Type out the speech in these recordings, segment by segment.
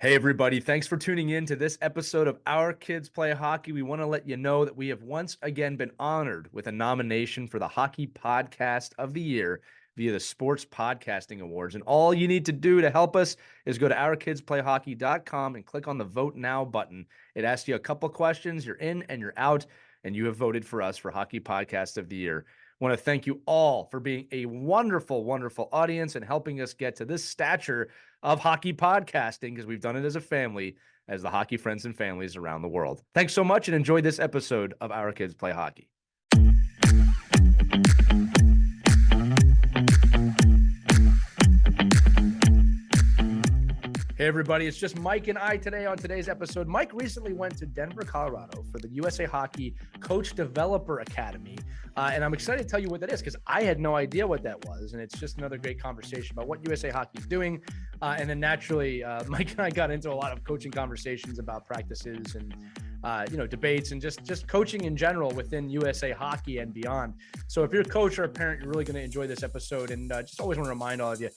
Hey, everybody. Thanks for tuning in to this episode of Our Kids Play Hockey. We want to let you know that we have once again been honored with a nomination for the Hockey Podcast of the Year via the Sports Podcasting Awards. And all you need to do to help us is go to ourkidsplayhockey.com and click on the Vote Now button. It asks you a couple questions. You're in and you're out, and you have voted for us for Hockey Podcast of the Year. I want to thank you all for being a wonderful, wonderful audience and helping us get to this stature of hockey podcasting, because we've done it as a family, as the hockey friends and families around the world. Thanks so much and enjoy this episode of Our Kids Play Hockey. Hey, everybody, it's just Mike and I today on today's episode. Mike recently went to Denver, Colorado for the USA Hockey Coach Developer Academy. And I'm excited to tell you what that is, because I had no idea what that was. And it's just another great conversation about what USA Hockey is doing. And then naturally, Mike and I got into a lot of coaching conversations about practices and debates and just coaching in general within USA Hockey and beyond. So if you're a coach or a parent, you're really going to enjoy this episode. And just always want to remind all of you,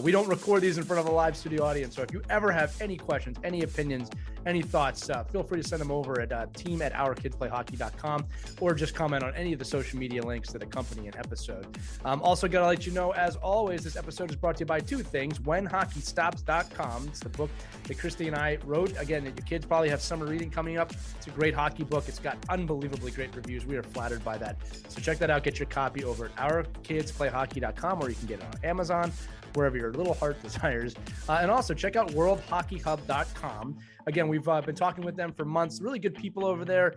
we don't record these in front of a live studio audience. So if you ever have any questions, any opinions, any thoughts, feel free to send them over at team@ourkidsplayhockey.com or just comment on any of the social media links that accompany an episode. Also got to let you know, as always, this episode is brought to you by two things. WhenHockeyStops.com. It's the book that Christy and I wrote. Again, your kids probably have summer reading coming up. It's a great hockey book. It's got unbelievably great reviews. We are flattered by that. So check that out. Get your copy over at ourkidsplayhockey.com, or you can get it on Amazon, wherever your little heart desires. And also check out worldhockeyhub.com. Again, we've been talking with them for months. Really good people over there.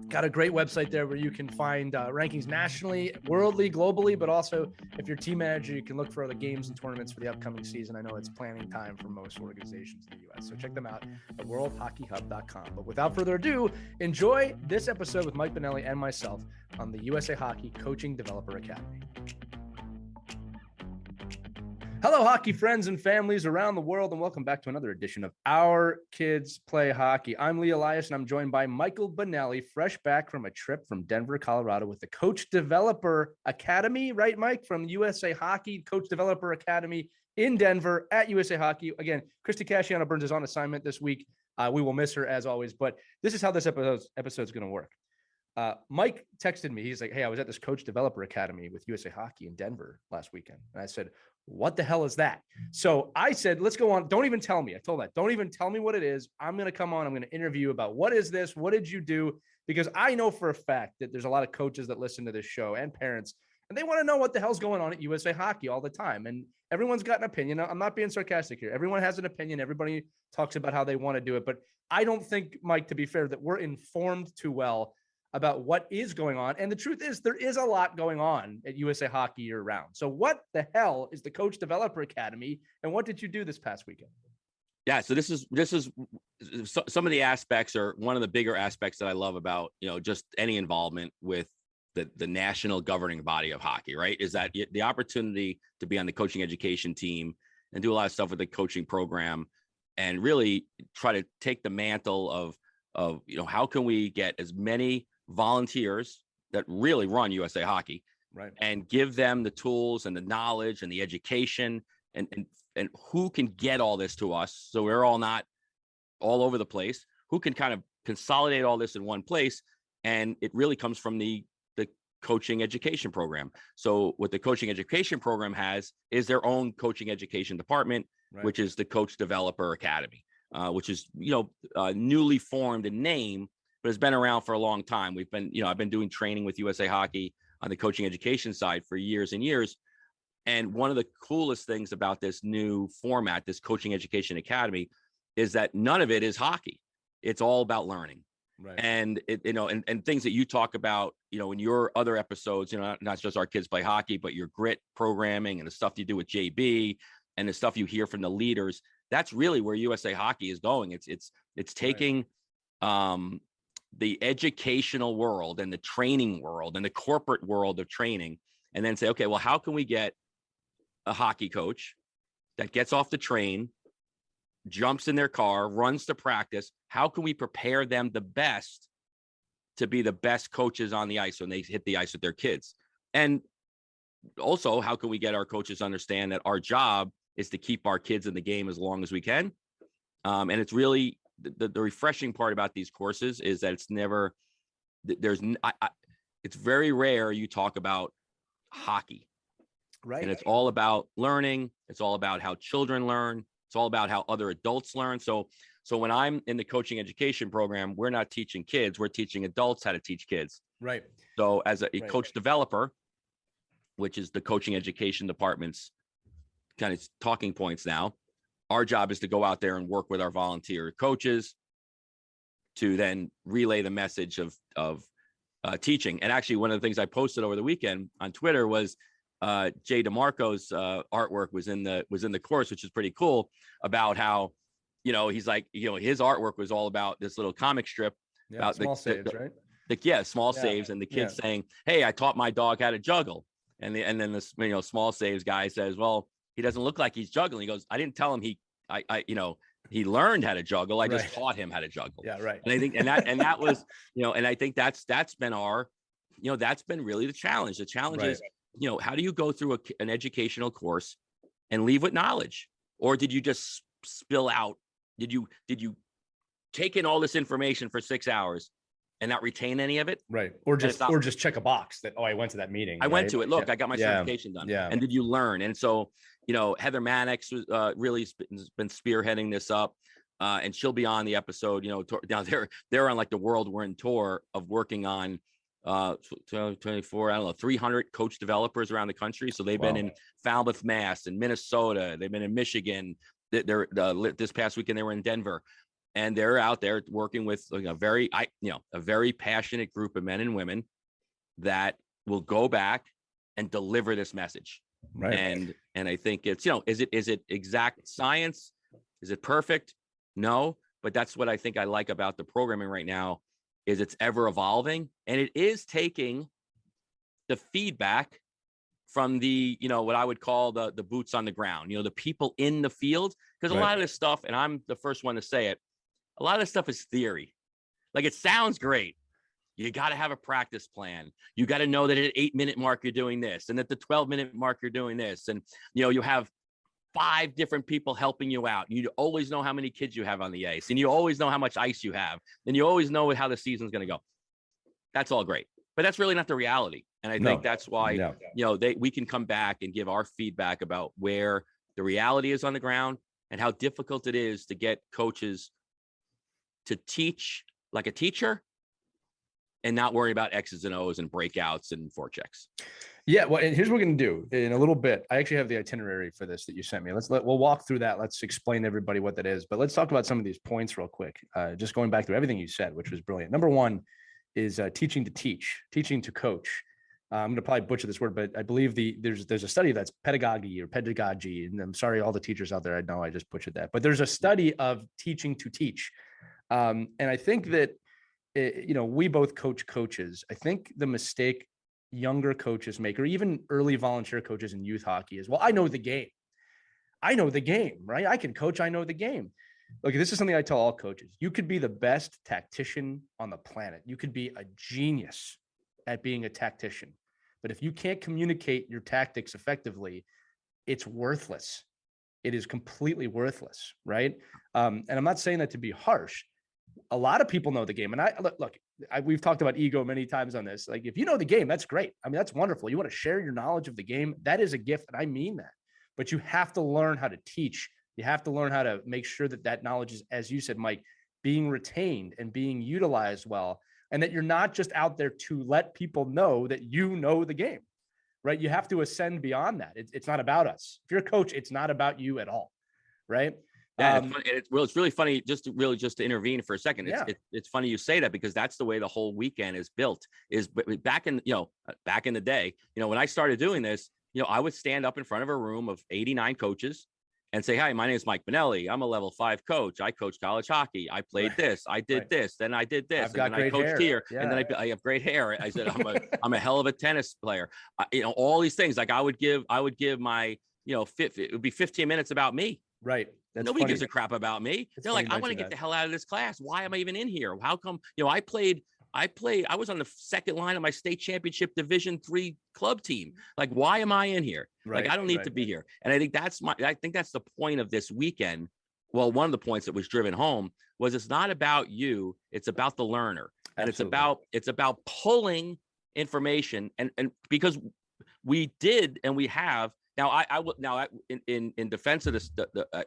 Got a great website there where you can find rankings nationally, worldly, globally, but also if you're a team manager, you can look for other games and tournaments for the upcoming season. I know it's planning time for most organizations in the U.S., so check them out at worldhockeyhub.com. But without further ado, enjoy this episode with Mike Benelli and myself on the USA Hockey Coaching Developer Academy. Hello, hockey friends and families around the world, and welcome back to another edition of Our Kids Play Hockey. I'm Lee Elias, and I'm joined by Michael Benelli, fresh back from a trip from Denver, Colorado, with the Coach Developer Academy, right, Mike? From USA Hockey Coach Developer Academy in Denver at USA Hockey. Again, Christy Casciano Burns is on assignment this week. We will miss her as always, but this is how this episode is going to work. Mike texted me. He's like, hey, I was at this Coach Developer Academy with USA Hockey in Denver last weekend. And I said, what the hell is that? So I said, let's go on. Don't even tell me. I told that. Don't even tell me what it is. I'm going to come on. I'm going to interview about what is this? What did you do? Because I know for a fact that there's a lot of coaches that listen to this show and parents, and they want to know what the hell's going on at USA Hockey all the time. And everyone's got an opinion. I'm not being sarcastic here. Everyone has an opinion. Everybody talks about how they want to do it. But I don't think, Mike, to be fair, that we're informed too well about what is going on. And the truth is, there is a lot going on at USA Hockey year round. So what the hell is the Coach Developer Academy, and what did you do this past weekend? Yeah, so this is some of the aspects, or one of the bigger aspects that I love about, just any involvement with the national governing body of hockey, right? Is that the opportunity to be on the coaching education team and do a lot of stuff with the coaching program, and really try to take the mantle of how can we get as many volunteers that really run USA Hockey, right, and give them the tools and the knowledge and the education and who can get all this to us, so we're all not all over the place, who can kind of consolidate all this in one place. And it really comes from the coaching education program. So what the coaching education program has is their own coaching education department, right, which is the Coach Developer Academy, which is newly formed in name, but has been around for a long time. We've been, I've been doing training with USA Hockey on the coaching education side for years and years. And one of the coolest things about this new format, this coaching education academy, is that none of it is hockey. It's all about learning. Right. And and things that you talk about, in your other episodes, not just Our Kids Play Hockey, but your grit programming and the stuff you do with JB and the stuff you hear from the leaders. That's really where USA Hockey is going. It's taking, right, the educational world and the training world and the corporate world of training, and then say, okay, well, how can we get a hockey coach that gets off the train, jumps in their car, runs to practice? How can we prepare them the best to be the best coaches on the ice when they hit the ice with their kids? And also, how can we get our coaches to understand that our job is to keep our kids in the game as long as we can, And it's really the refreshing part about these courses is that it's never, it's very rare you talk about hockey. Right. And it's all about learning. It's all about how children learn. It's all about how other adults learn. So when I'm in the coaching education program, we're not teaching kids, we're teaching adults how to teach kids. Right. So as a coach developer, which is the coaching education department's kind of talking points now, our job is to go out there and work with our volunteer coaches to then relay the message of teaching. And actually, one of the things I posted over the weekend on Twitter was Jay DeMarco's artwork was in the course, which is pretty cool, about how, he's like, his artwork was all about this little comic strip about small saves, right? Small saves, and the kids saying, "Hey, I taught my dog how to juggle," and then this small saves guy says, "Well, he doesn't look like he's juggling." He goes, "I didn't tell him he learned how to juggle. I just taught him how to juggle." Yeah, right. And I think that was and I think that's been our that's been really the challenge. The challenge is how do you go through an educational course and leave with knowledge, or did you just spill out? Did you take in all this information for 6 hours and not retain any of it? Right. Or just check a box that, I went to that meeting. I went to it. Look, I got my certification done. Yeah. And did you learn? And so, Heather Mannix was really been spearheading this up. And she'll be on the episode, down there. They're on like the world we're in tour of working on 24, 300 coach developers around the country. So they've been in Falmouth, Mass, and Minnesota. They've been in Michigan. This past weekend they were in Denver. And they're out there working with a very passionate group of men and women that will go back and deliver this message. Right. And I think it's, is it exact science? Is it perfect? No, but that's what I think I like about the programming right now is it's ever evolving, and it is taking the feedback from the, what I would call the boots on the ground, the people in the field, because a lot of this stuff, and I'm the first one to say it, a lot of this stuff is theory. Like, it sounds great. You got to have a practice plan. You got to know that at 8-minute mark, you're doing this. And at the 12-minute mark, you're doing this. And, you have 5 different people helping you out. You always know how many kids you have on the ice, and you always know how much ice you have. And you always know how the season's going to go. That's all great, but that's really not the reality. And I think that's why, we can come back and give our feedback about where the reality is on the ground and how difficult it is to get coaches to teach like a teacher and not worry about X's and O's and breakouts and forechecks. Yeah. Well, and here's what we're going to do in a little bit. I actually have the itinerary for this that you sent me. We'll walk through that. Let's explain to everybody what that is, but let's talk about some of these points real quick. Just going back through everything you said, which was brilliant. Number one is teaching to teach, teaching to coach. I'm going to probably butcher this word, but I believe there's a study that's pedagogy, and I'm sorry, all the teachers out there, I know I just butchered that, but there's a study of teaching to teach. And I think that, we both coach coaches. I think the mistake younger coaches make, or even early volunteer coaches in youth hockey, is, well, I know the game, right? I can coach. I know the game. Look, this is something I tell all coaches. You could be the best tactician on the planet. You could be a genius at being a tactician. But if you can't communicate your tactics effectively, it's worthless. It is completely worthless, right? And I'm not saying that to be harsh. A lot of people know the game. And we've talked about ego many times on this. Like, if you know the game, that's great. I mean, that's wonderful. You want to share your knowledge of the game. That is a gift. And I mean that. But you have to learn how to teach. You have to learn how to make sure that knowledge is, as you said, Mike, being retained and being utilized well, and that you're not just out there to let people know that you know the game, right? You have to ascend beyond that. It's not about us. If you're a coach, it's not about you at all, right? Yeah, it's really funny. Just to intervene for a second. It's funny you say that, because that's the way the whole weekend is built. Is back in the day, when I started doing this, I would stand up in front of a room of 89 coaches and say, "Hi, my name is Mike Benelli. I'm a level 5 coach. I coach college hockey. I played this. I did this. Then I did this. I've got and then I coached hair. here. Yeah. And then I have great hair." I said, I'm a hell of a tennis player. All these things. Like, I would give my, it would be 15 minutes about me. Right. That's Nobody funny. gives a crap about me. They're like, "I want to get the hell out of this class. Why am I even in here? How come?" I was on the second line of my state championship Division III club team. Like, why am I in here? Right, like, I don't need to be here. And I think that's the point of this weekend, well, one of the points that was driven home was it's not about you, it's about the learner. And Absolutely. it's about pulling information. And because we did, and we have now, in defense of this,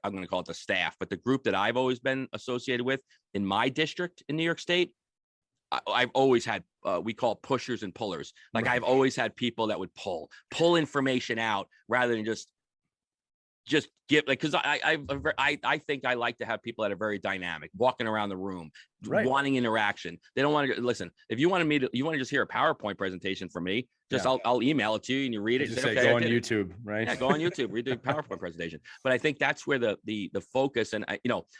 I'm going to call it the staff, but the group that I've always been associated with in my district in New York State, I've always had, we call pushers and pullers. Like, I've always had people that would pull information out rather than just give, like, because I think I like to have people that are very dynamic, walking around the room, wanting interaction. They don't want to listen. If you want to just hear a PowerPoint presentation from me, I'll email it to you and you read it. Just say, go on YouTube, right? Yeah, go on YouTube, read the PowerPoint presentation. But I think that's where the focus, and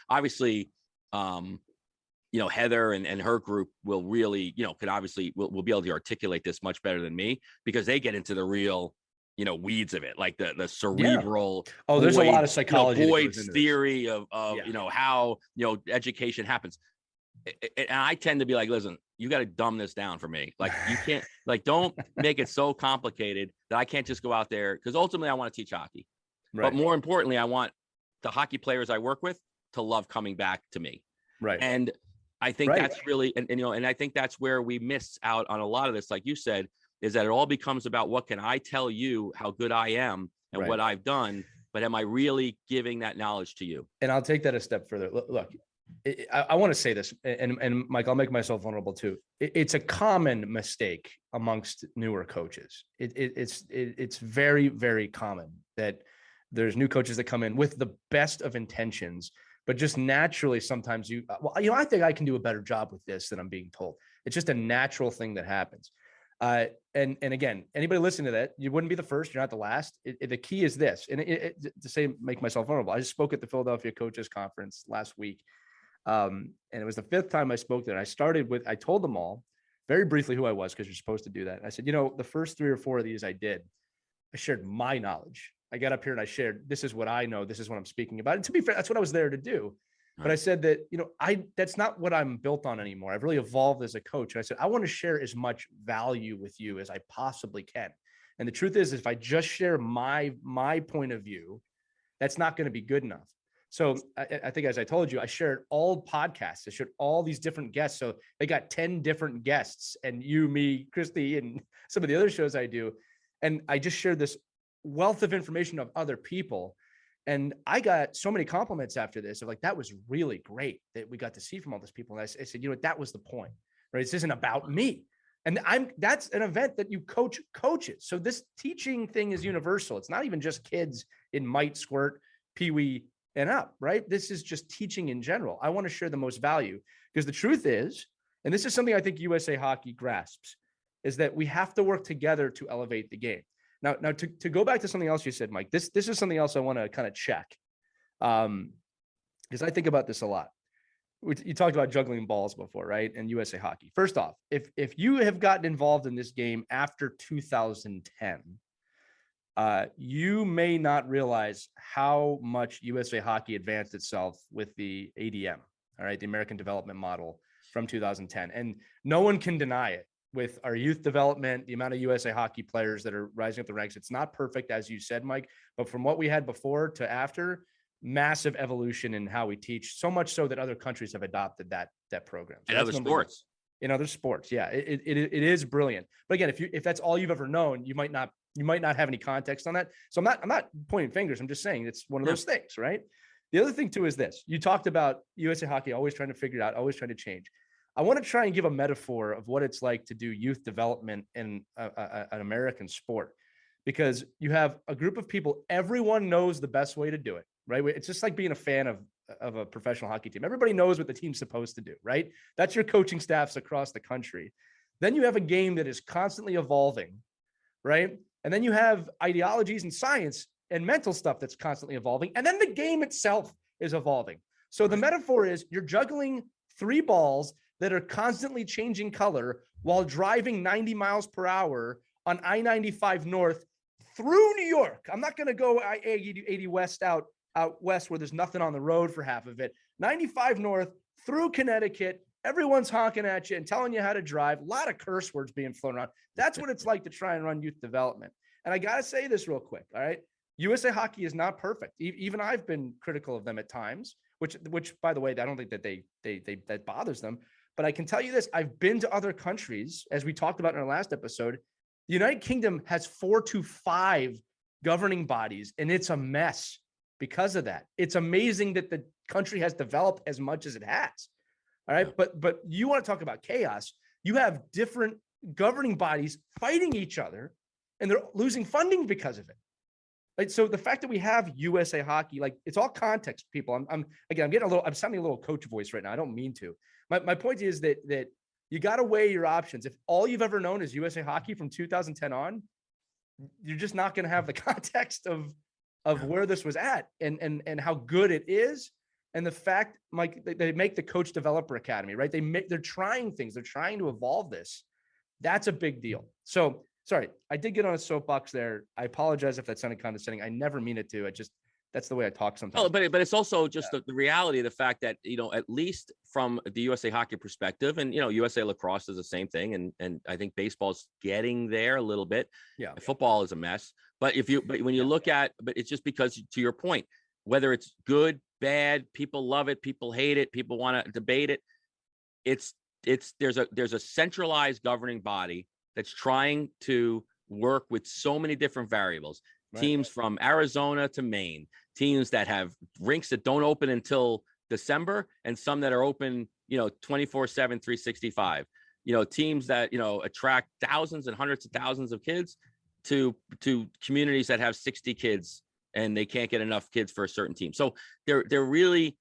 obviously, Heather and her group will really, could obviously will be able to articulate this much better than me, because they get into the real, weeds of it, like the cerebral. Oh, there's a lot of psychology. Boyd's theory of how, education happens. And I tend to be like, listen, you got to dumb this down for me. Like, you can't, like, don't make it so complicated that I can't just go out there, because ultimately I want to teach hockey. Right. But more importantly, I want the hockey players I work with to love coming back to me. Right. And I think that's really, and I think that's where we miss out on a lot of this, like you said, is that it all becomes about, what can I tell you how good I am and what I've done, but am I really giving that knowledge to you? And I'll take that a step further. Look, I want to say this, and Mike, I'll make myself vulnerable too. It's a common mistake amongst newer coaches. It's very, very common that there's new coaches that come in with the best of intentions, but just naturally, sometimes I think I can do a better job with this than I'm being told. It's just a natural thing that happens. And again, anybody listening to that, you wouldn't be the first, you're not the last. The key is this, and to say, make myself vulnerable. I just spoke at the Philadelphia Coaches Conference last week. And it was the 5th time I spoke there. I told them all very briefly who I was, because you're supposed to do that. And I said, the first 3 or 4 of these I shared my knowledge. I got up here and I shared, this is what I know. This is what I'm speaking about. And to be fair, that's what I was there to do. But I said that, that's not what I'm built on anymore. I've really evolved as a coach. And I said, I want to share as much value with you as I possibly can. And the truth is, if I just share my point of view, that's not going to be good enough. So I think, as I told you, I shared all podcasts. I shared all these different guests. So they got 10 different guests, and you, me, Christy, and some of the other shows I do. And I just shared this wealth of information of other people. And I got so many compliments after this of like, that was really great that we got to see from all these people. And I said, that was the point, right? This isn't about me. And that's an event that you coach coaches. So this teaching thing is universal. It's not even just kids in Mite, Squirt, Pee Wee, and up, right? This is just teaching in general. I want to share the most value, because the truth is, and this is something I think USA Hockey grasps, is that we have to work together to elevate the game. Now to go back to something else you said, Mike, this is something else I want to kind of check. Because I think about this a lot. You talked about juggling balls before, right? And USA Hockey. First off, if you have gotten involved in this game after 2010, you may not realize how much USA Hockey advanced itself with the ADM, all right, the American Development Model from 2010. And no one can deny it. With our youth development, the amount of USA Hockey players that are rising up the ranks, it's not perfect, as you said, Mike, but from what we had before to after, massive evolution in how we teach, so much so that other countries have adopted that program. So and other sports. In other sports, yeah, it is brilliant. But again, if that's all you've ever known, you might not have any context on that. So I'm not pointing fingers. I'm just saying it's one of those things, right? The other thing too is this: you talked about USA Hockey always trying to figure it out, always trying to change. I want to try and give a metaphor of what it's like to do youth development in an American sport, because you have a group of people, everyone knows the best way to do it, right? It's just like being a fan of a professional hockey team. Everybody knows what the team's supposed to do, right? That's your coaching staffs across the country. Then you have a game that is constantly evolving, right? And then you have ideologies and science and mental stuff that's constantly evolving. And then the game itself is evolving. So the metaphor is you're juggling 3 balls that are constantly changing color while driving 90 miles per hour on I-95 North through New York. I'm not going to go I-80 West out west where there's nothing on the road for half of it. 95 North through Connecticut. Everyone's honking at you and telling you how to drive. A lot of curse words being flown around. That's what it's like to try and run youth development. And I got to say this real quick. All right. USA Hockey is not perfect. Even I've been critical of them at times. which by the way, I don't think that they that bothers them. But I can tell you this: I've been to other countries, as we talked about in our last episode. The United Kingdom has 4 to 5 governing bodies, and it's a mess because of that. It's amazing that the country has developed as much as it has. All right. Yeah. But you want to talk about chaos. You have different governing bodies fighting each other, and they're losing funding because of it. Like, so the fact that we have USA Hockey, like, it's all context, people. I'm sounding a little coach voice right now. I don't mean to. My point is that you got to weigh your options. If all you've ever known is USA Hockey from 2010 on, you're just not going to have the context of where this was at and how good it is. And the fact, Mike, they make the Coach Developer Academy, right? They're trying things. They're trying to evolve this. That's a big deal. So, sorry, I did get on a soapbox there. I apologize if that sounded condescending. I never mean it to. That's the way I talk sometimes. Oh, but it's also just the reality of the fact that, at least from the USA Hockey perspective, and, USA Lacrosse is the same thing. And I think baseball's getting there a little bit. Yeah. Football is a mess. But when you look at, but it's just because, to your point, whether it's good, bad, people love it, people hate it, people want to debate it. There's a centralized governing body that's trying to work with so many different variables. Right. Teams from Arizona to Maine, teams that have rinks that don't open until December, and some that are open, 24/7, 365. Teams that, attract thousands and hundreds of thousands of kids to communities that have 60 kids and they can't get enough kids for a certain team. So they're really,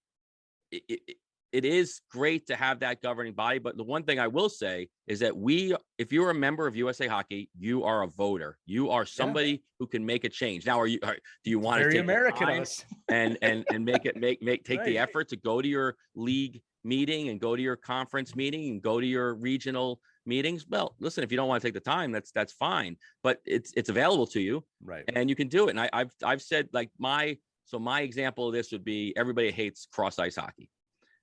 it is great to have that governing body. But the one thing I will say is that if you're a member of USA Hockey, you are a voter. You are somebody who can make a change. Now, do you want to take American and take the effort to go to your league meeting and go to your conference meeting and go to your regional meetings? Well, listen, if you don't want to take the time, that's fine, but it's available to you, right? And you can do it. And I've said, like, my example of this would be, everybody hates cross ice hockey.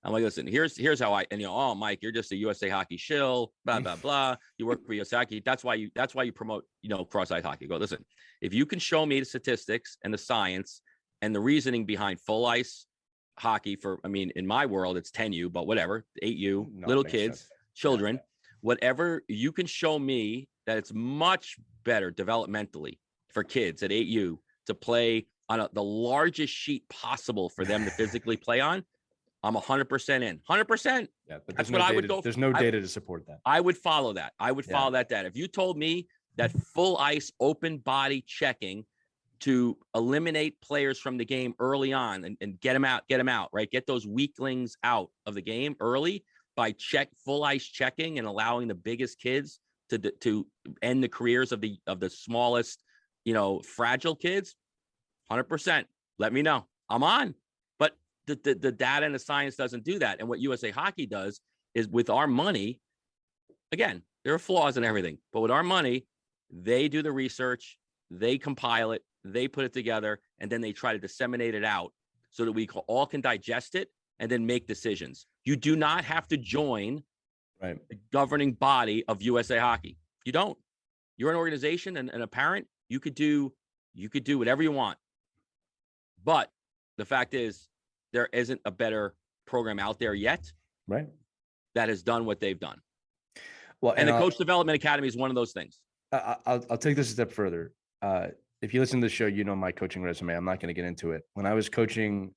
I'm like, listen, here's how oh, Mike, you're just a USA Hockey shill, blah, blah, blah. You work for USA Hockey. That's why you promote, cross ice hockey. Go, listen, if you can show me the statistics and the science and the reasoning behind full ice hockey in my world, it's 10U, but whatever, 8U, little kids, sense. Children, whatever, you can show me that it's much better developmentally for kids at 8U to play on the largest sheet possible for them to physically play on. I'm 100% in, 100%. Yeah, but that's what I would go. There's no data to support that. I would follow that. I would follow that data. If you told me that full ice, open body checking to eliminate players from the game early on and get them out, right? Get those weaklings out of the game early by full ice checking and allowing the biggest kids to end the careers of the smallest, fragile kids. 100%. Let me know. I'm on. But the data and the science doesn't do that. And what USA Hockey does is, with our money, again, there are flaws in everything, but with our money, they do the research, they compile it, they put it together, and then they try to disseminate it out so that we all can digest it and then make decisions. You do not have to join the governing body of USA Hockey. You don't. You're an organization and a parent. You could do whatever you want. But the fact is, there isn't a better program out there yet, right, that has done what they've done. Well, and the Coach Development Academy is one of those things. I'll take this a step further. If you listen to the show, my coaching resume. I'm not going to get into it. When I was coaching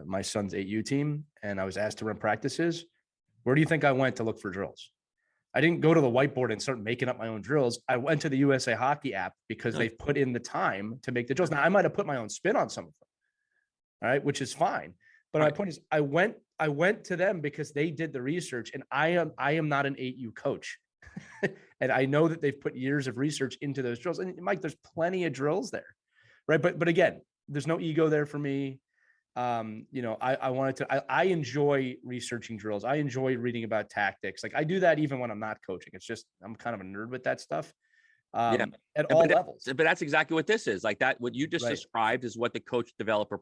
my son's 8U team and I was asked to run practices, where do you think I went to look for drills? I didn't go to the whiteboard and start making up my own drills. I went to the USA Hockey app because they've put in the time to make the drills. Now, I might have put my own spin on some of them, all right, which is fine. But my point is, I went to them because they did the research, and I am not an 8U coach. And I know that they've put years of research into those drills. And Mike, there's plenty of drills there, right? But again, there's no ego there for me. I enjoy researching drills. I enjoy reading about tactics. Like, I do that even when I'm not coaching. It's just, I'm kind of a nerd with that stuff. At all levels. But that's exactly what this is. Like, that, what you just described is what the Coach Developer,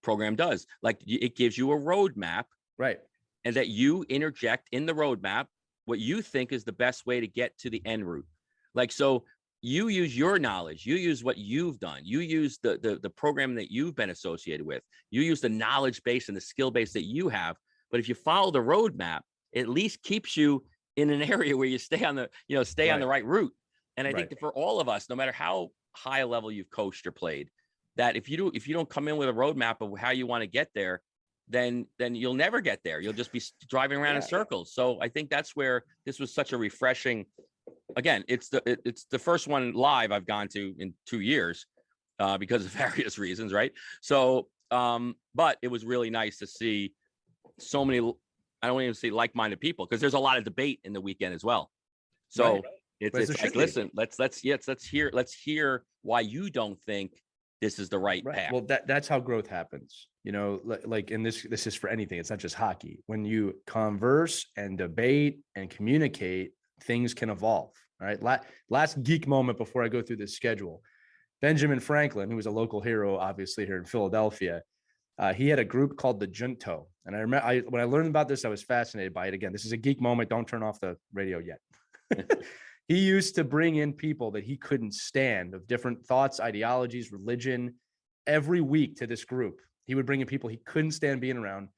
program does. Like, it gives you a roadmap, right? And that you interject in the roadmap what you think is the best way to get to the end route. Like, so, you use your knowledge, you use what you've done, you use the program that you've been associated with, you use the knowledge base and the skill base that you have. But if you follow the roadmap, it at least keeps you in an area where you stay on the, on the right route. And I think that for all of us, no matter how high a level you've coached or played, that if you don't come in with a roadmap of how you want to get there, then you'll never get there. You'll just be driving around in circles. So I think that's where this was such a refreshing. Again, it's the first one live I've gone to in 2 years because of various reasons, right? So, but it was really nice to see so many. I don't even say like-minded people, because there's a lot of debate in the weekend as well. So it's like, listen, let's hear why you don't think this is the right path. Well, that's how growth happens. Like, and this is for anything. It's not just hockey. When you converse and debate and communicate, things can evolve. All right. Last geek moment before I go through this schedule. Benjamin Franklin, who was a local hero, obviously here in Philadelphia, he had a group called the Junto. And I remember when I learned about this, I was fascinated by it. Again, this is a geek moment. Don't turn off the radio yet. He used to bring in people that he couldn't stand, of different thoughts, ideologies, religion, every week to this group. He would bring in people he couldn't stand being around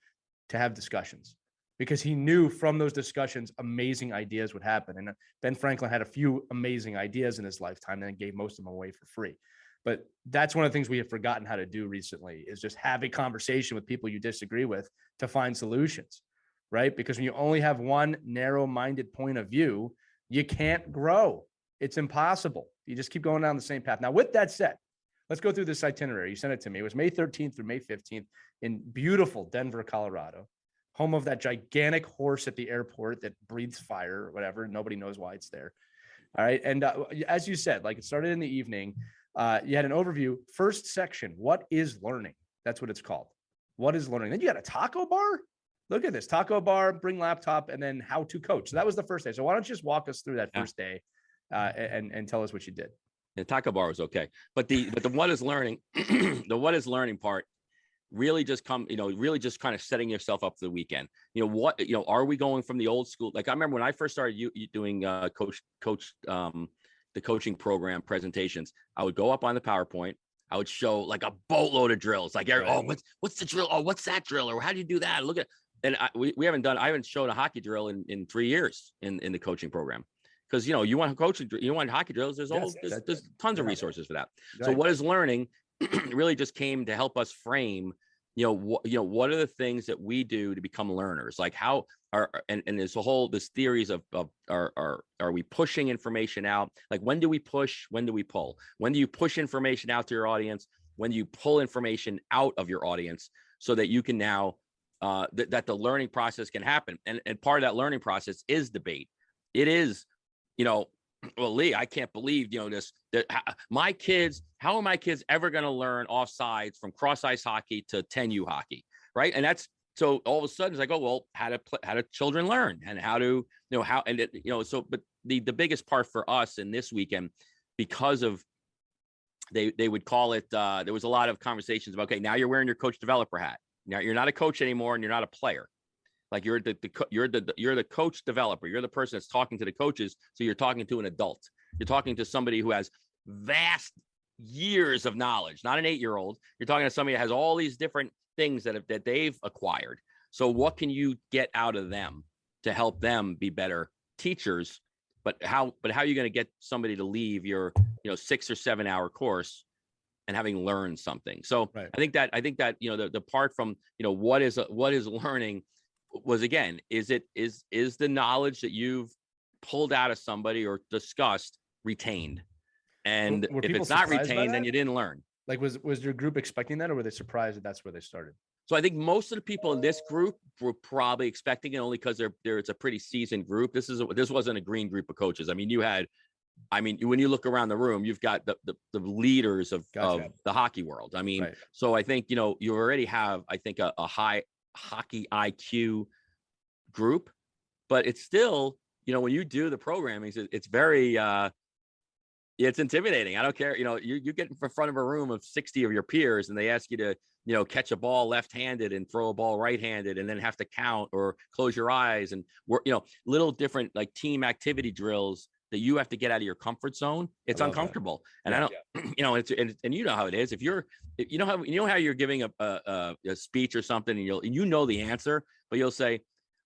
to have discussions, because he knew from those discussions, amazing ideas would happen. And Ben Franklin had a few amazing ideas in his lifetime and gave most of them away for free. But that's one of the things we have forgotten how to do recently, is just have a conversation with people you disagree with to find solutions, right? Because when you only have one narrow-minded point of view, you can't grow. It's impossible. You just keep going down the same path. Now, with that said, let's go through this itinerary. You sent it to me. It was May 13th through May 15th in beautiful Denver, Colorado, home of that gigantic horse at the airport that breathes fire or whatever. Nobody knows why it's there. All right. And as you said, like, it started in the evening. You had an overview. First section, what is learning? That's what it's called. What is learning? Then you got a taco bar. Look at this taco bar, bring laptop, and then how to coach. So that was the first day. So why don't you just walk us through that first day and tell us what you did? The taco bar was okay, but the what is learning, the what is learning part really just really just kind of setting yourself up for the weekend. Are we going from the old school? Like, I remember when I first started doing the coaching program presentations, I would go up on the PowerPoint. I would show like a boatload of drills. Like, oh, what's the drill? Oh, what's that drill? Or how do you do that? Look at. And I haven't shown a hockey drill in 3 years in the coaching program, because you want coaching, you want hockey drills. There's tons of resources for that. Right. So what is learning really just came to help us frame, what are the things that we do to become learners? Like, how and there's this theories of are we pushing information out? Like, when do we push? When do we pull? When do you push information out to your audience? When do you pull information out of your audience, so that you can now that the learning process can happen? And part of that learning process is debate. It is, well, Lee, I can't believe, my kids, how are my kids ever going to learn offsides from cross ice hockey to 10U hockey? Right. And that's, so all of a sudden it's like, oh, well, how do children learn, and how to, but the biggest part for us in this weekend, because of, they would call it, there was a lot of conversations about, okay, now you're wearing your coach developer hat. Now you're not a coach anymore, and you're not a player. Like, you're the coach developer. You're the person that's talking to the coaches. So you're talking to an adult. You're talking to somebody who has vast years of knowledge, not an 8-year-old. You're talking to somebody that has all these different things that they've acquired. So what can you get out of them to help them be better teachers? But how are you going to get somebody to leave your 6 or 7 hour course and having learned something? So right. I think that the part from what is learning was, again, is the knowledge that you've pulled out of somebody or discussed retained, and if it's not retained, then you didn't learn. Like, was your group expecting that, or were they surprised that that's where they started? So I think most of the people in this group were probably expecting it, only because it's a pretty seasoned group. This wasn't a green group of coaches. I mean, when you look around the room, you've got the leaders of the hockey world. I mean, right. So I think, you already have, I think, a high hockey IQ group, but it's still, when you do the programming, it's very, it's intimidating. I don't care. You get in front of a room of 60 of your peers, and they ask you to, catch a ball left-handed and throw a ball right-handed, and then have to count or close your eyes, and little different like team activity drills that you have to get out of your comfort zone, it's uncomfortable. And I don't, and you know how it is. If you know how you're giving a speech or something, and you know the answer, but you'll say,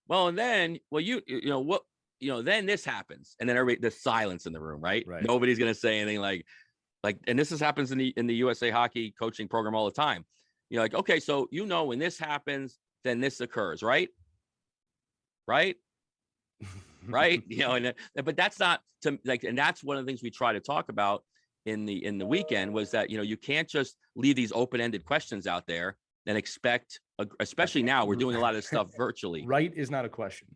well, and then, well, then this happens, and then there's silence in the room, right? Nobody's gonna say anything like, and this happens in the USA Hockey coaching program all the time. You're like, okay, so when this happens, then this occurs, right? Right. But that's not and that's one of the things we try to talk about in the weekend was that, you can't just leave these open-ended questions out there and expect, especially now we're doing a lot of this stuff virtually. Right is not a question.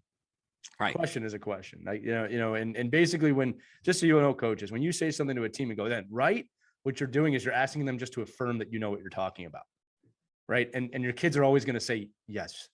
Right. Question is a question. And basically just so you know, coaches, when you say something to a team and go, then right, what you're doing is you're asking them just to affirm that you know what you're talking about. Right. And your kids are always going to say yes.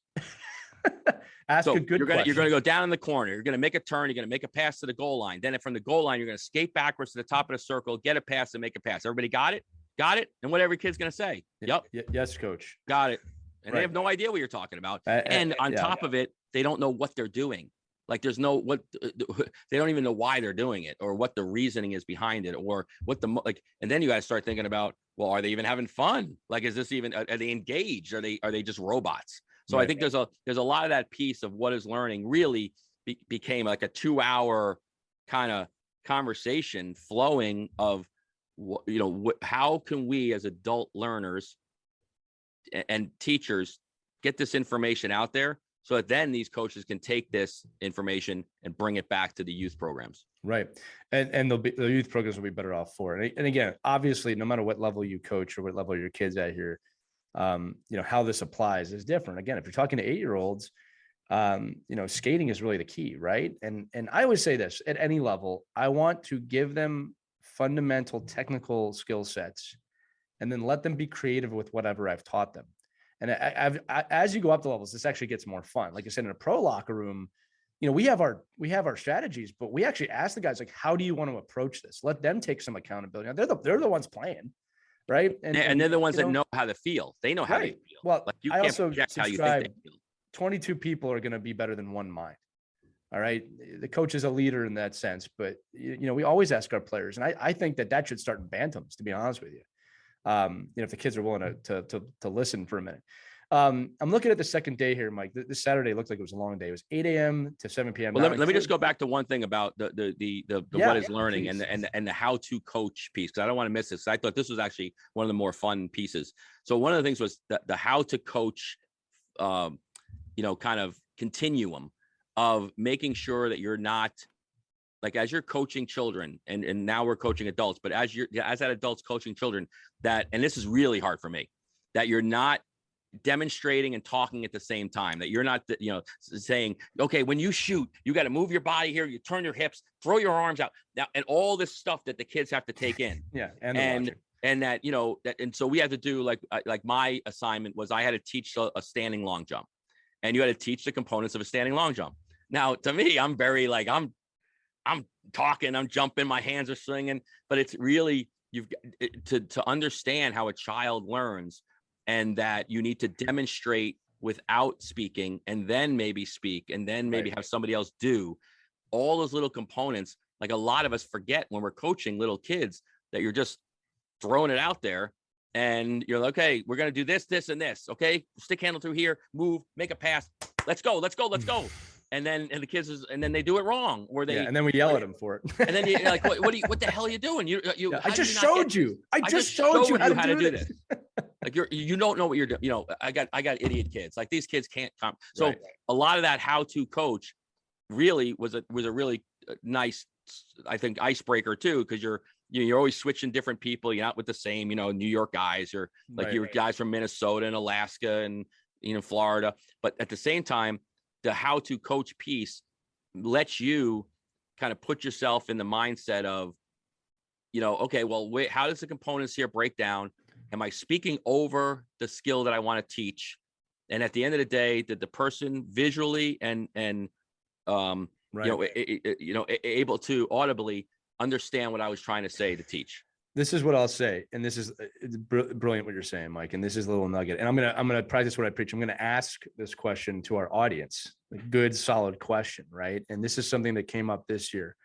Ask a good question. You're going to go down in the corner. You're going to make a turn. You're going to make a pass to the goal line. Then from the goal line, you're going to skate backwards to the top of the circle, get a pass, and make a pass. Everybody got it? Got it? And what every kid's going to say. Yep. Yes, coach. Got it. And they have no idea what you're talking about. And on top of it, they don't know what they're doing. Like they don't even know why they're doing it or what the reasoning is behind it or what and then you got to start thinking about, well, are they even having fun? Like, is this even, are they engaged? Are they just robots? So I think there's a lot of that piece of what is learning really became like a 2-hour kind of conversation flowing of, how can we as adult learners and teachers get this information out there so that then these coaches can take this information and bring it back to the youth programs. Right. And the youth programs will be better off for it. And again, obviously, no matter what level you coach or what level your kids at here, how this applies is different. Again, if you're talking to 8-year-olds, skating is really the key. Right. And I always say this at any level, I want to give them fundamental technical skill sets and then let them be creative with whatever I've taught them. And as you go up the levels, this actually gets more fun. Like I said, in a pro locker room, we have our strategies, but we actually ask the guys, like, how do you want to approach this? Let them take some accountability. Now, they're the ones playing. Right. And they're the ones that know how to feel. They know how to feel. Well, like you I can't also project how you think they feel. 22 people are going to be better than one mind. All right. The coach is a leader in that sense, but we always ask our players. And I think that should start in bantams, to be honest with you. If the kids are willing to listen for a minute. I'm looking at the second day here, Mike. This Saturday looked like it was a long day. It was 8 a.m. to 7 p.m. Well, let me just go back to one thing about the what is learning and the how to coach piece, because I don't want to miss this. I thought this was actually one of the more fun pieces. So one of the things was the how to coach, kind of continuum of making sure that you're not like, as you're coaching children and now we're coaching adults, but as that adults coaching children, and this is really hard for me, that you're not demonstrating and talking at the same time, that you're not saying, okay, when you shoot, you got to move your body here, you turn your hips, throw your arms out now, and all this stuff that the kids have to take in. And that, and so we had to do like my assignment was I had to teach a standing long jump, and you had to teach the components of a standing long jump. Now, to me, I'm very I'm talking, I'm jumping, my hands are swinging, but it's really, you've to understand how a child learns, and that you need to demonstrate without speaking, and then maybe speak, and then maybe have somebody else do all those little components. Like a lot of us forget when we're coaching little kids that you're just throwing it out there and you're like, okay, we're going to do this, this, and this. Okay. Stick handle through here, move, make a pass. Let's go. And then the kids and then they do it wrong, or and then we yell at them for it. And then you're like, what the hell are you doing? I just showed you. I just showed you how to do this. Like you don't know what you're doing. I got idiot kids. Like these kids can't come. So a lot of that how to coach really was a really nice, I think, icebreaker too, because you're always switching different people. You're not with the same, New York guys, or like you're guys from Minnesota and Alaska and Florida. But at the same time, the how to coach piece lets you kind of put yourself in the mindset of, okay, well, wait, how does the components here break down? Am I speaking over the skill that I want to teach? And at the end of the day, did the person visually and able to audibly understand what I was trying to say to teach? This is what I'll say, and this is brilliant what you're saying, Mike. And this is a little nugget. And I'm gonna practice what I preach. I'm gonna ask this question to our audience, a good, solid question, right? And this is something that came up this year.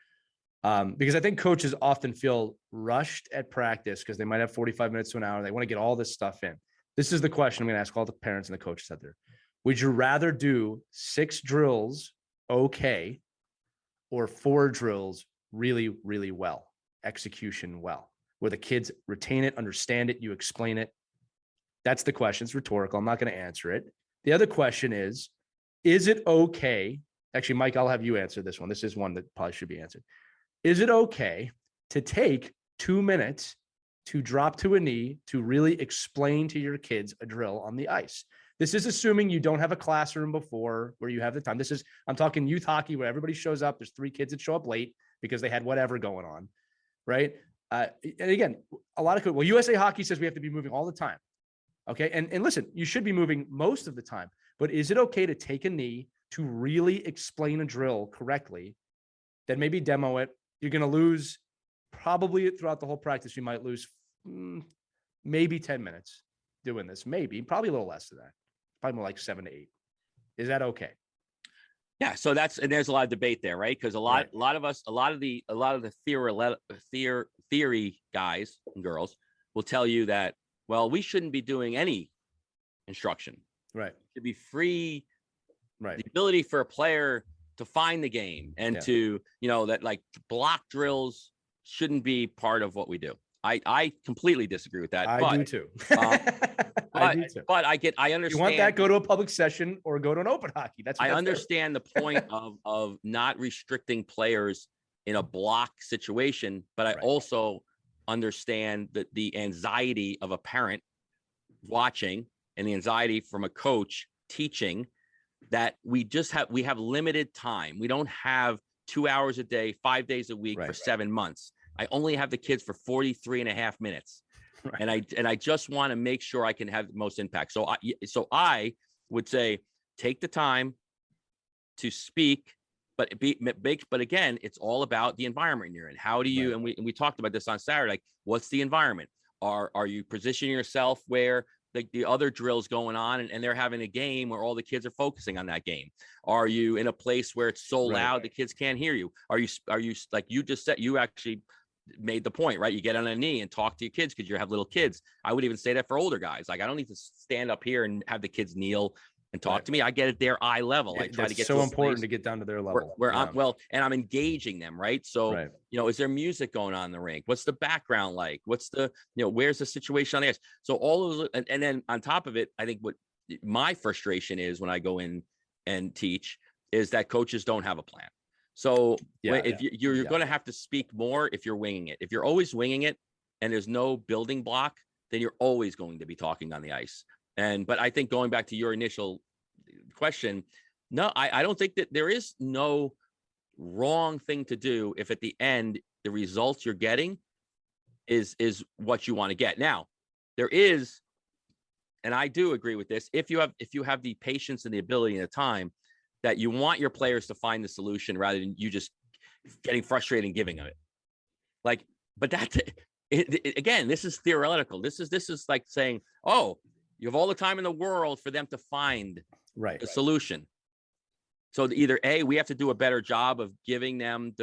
Because I think coaches often feel rushed at practice because they might have 45 minutes to an hour. They want to get all this stuff in. This is the question I'm going to ask all the parents and the coaches out there. Would you rather do 6 drills okay, or 4 drills really, really well, execution well, where the kids retain it, understand it, you explain it? That's the question. It's rhetorical. I'm not going to answer it. The other question is it okay? Actually, Mike, I'll have you answer this one. This is one that probably should be answered. Is it okay to take 2 minutes to drop to a knee to really explain to your kids a drill on the ice? This is assuming you don't have a classroom before where you have the time. I'm talking youth hockey where everybody shows up. There's 3 kids that show up late because they had whatever going on, right? And again, a lot of USA Hockey says we have to be moving all the time. Okay. And listen, you should be moving most of the time, but is it okay to take a knee to really explain a drill correctly, then maybe demo it? You're going to lose probably throughout the whole practice. You might lose maybe 10 minutes doing this, probably a little less than that, probably more like 7 to 8. Is that okay? Yeah. So there's a lot of debate there, right? Because a lot of the theory guys and girls will tell you that, well, we shouldn't be doing any instruction. Right. It should be free. Right. The ability for a player to find the game and to, that like block drills shouldn't be part of what we do. I completely disagree with that. I do too. I understand. You want that, go to a public session or go to an open hockey. I understand the point of not restricting players in a block situation, but I also understand that the anxiety of a parent watching and the anxiety from a coach teaching that we have limited time. We don't have 2 hours a day, 5 days a week for 7 months. I only have the kids for 43 and a half minutes. Right. And I just want to make sure I can have the most impact. So I would say, take the time to speak, but again, it's all about the environment you're in. How do you, and we talked about this on Saturday, like, what's the environment? Are you positioning yourself where the other drills going on and they're having a game where all the kids are focusing on that game? Are you in a place where it's so loud the kids can't hear you? Are you like you just said, you actually made the point, right? You get on a knee and talk to your kids because you have little kids. I would even say that for older guys. Like, I don't need to stand up here and have the kids kneel and talk to me. I get at their eye level. I try to get so important to get down to their level where I'm engaging them, right? So, is there music going on in the rink? What's the background like? What's the, where's the situation on the ice? So all of those, and then on top of it, I think what my frustration is when I go in and teach is that coaches don't have a plan. So if you're going to have to speak more if you're winging it. If you're always winging it and there's no building block, then you're always going to be talking on the ice. But I think going back to your initial question, no, I don't think that there is no wrong thing to do if at the end the results you're getting is what you want to get. Now, there is, and I do agree with this, if you have the patience and the ability and the time, that you want your players to find the solution rather than you just getting frustrated and giving them it. Like, but that's again, this is theoretical. This is like saying, oh, you have all the time in the world for them to find the solution. So either A, we have to do a better job of giving them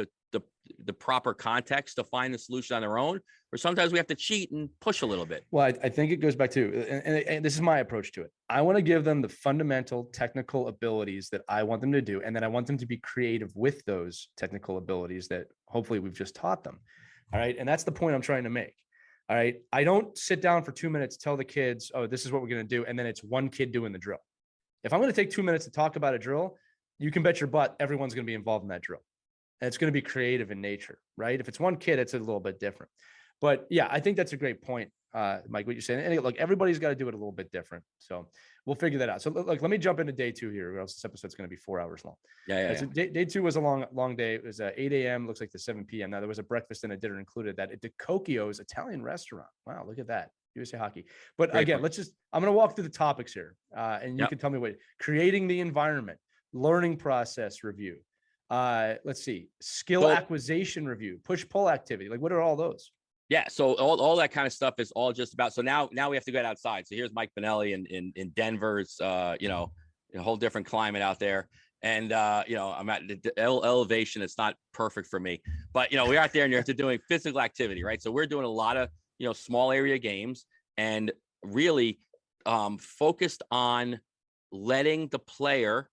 the proper context to find the solution on their own, or sometimes we have to cheat and push a little bit. Well, I think it goes back to, and this is my approach to it. I want to give them the fundamental technical abilities that I want them to do. And then I want them to be creative with those technical abilities that hopefully we've just taught them. All right. And that's the point I'm trying to make. All right. I don't sit down for 2 minutes, tell the kids, oh, this is what we're going to do. And then it's one kid doing the drill. If I'm going to take 2 minutes to talk about a drill, you can bet your butt everyone's going to be involved in that drill. And it's going to be creative in nature, right? If it's one kid, it's a little bit different. But yeah, I think that's a great point, Mike, what you're saying. And look, everybody's got to do it a little bit different. So we'll figure that out. So look, let me jump into day 2 here, or else this episode's going to be 4 hours long. So day 2 was a long day. It was 8 a.m. Looks like to 7 p.m. Now there was a breakfast and a dinner included that at DeCocchio's Italian restaurant. Wow, look at that. USA Hockey. But great again, point. I'm going to walk through the topics here, and you can tell me what. Creating the environment, learning process review. Let's see, skill acquisition review, push-pull activity. Like, what are all those? Yeah. So all that kind of stuff is all just about, so now we have to get outside. So here's Mike Benelli in Denver's, a whole different climate out there. And, I'm at the elevation. It's not perfect for me, but, we're out there and you're doing physical activity, right? So we're doing a lot of, small area games and really focused on letting the player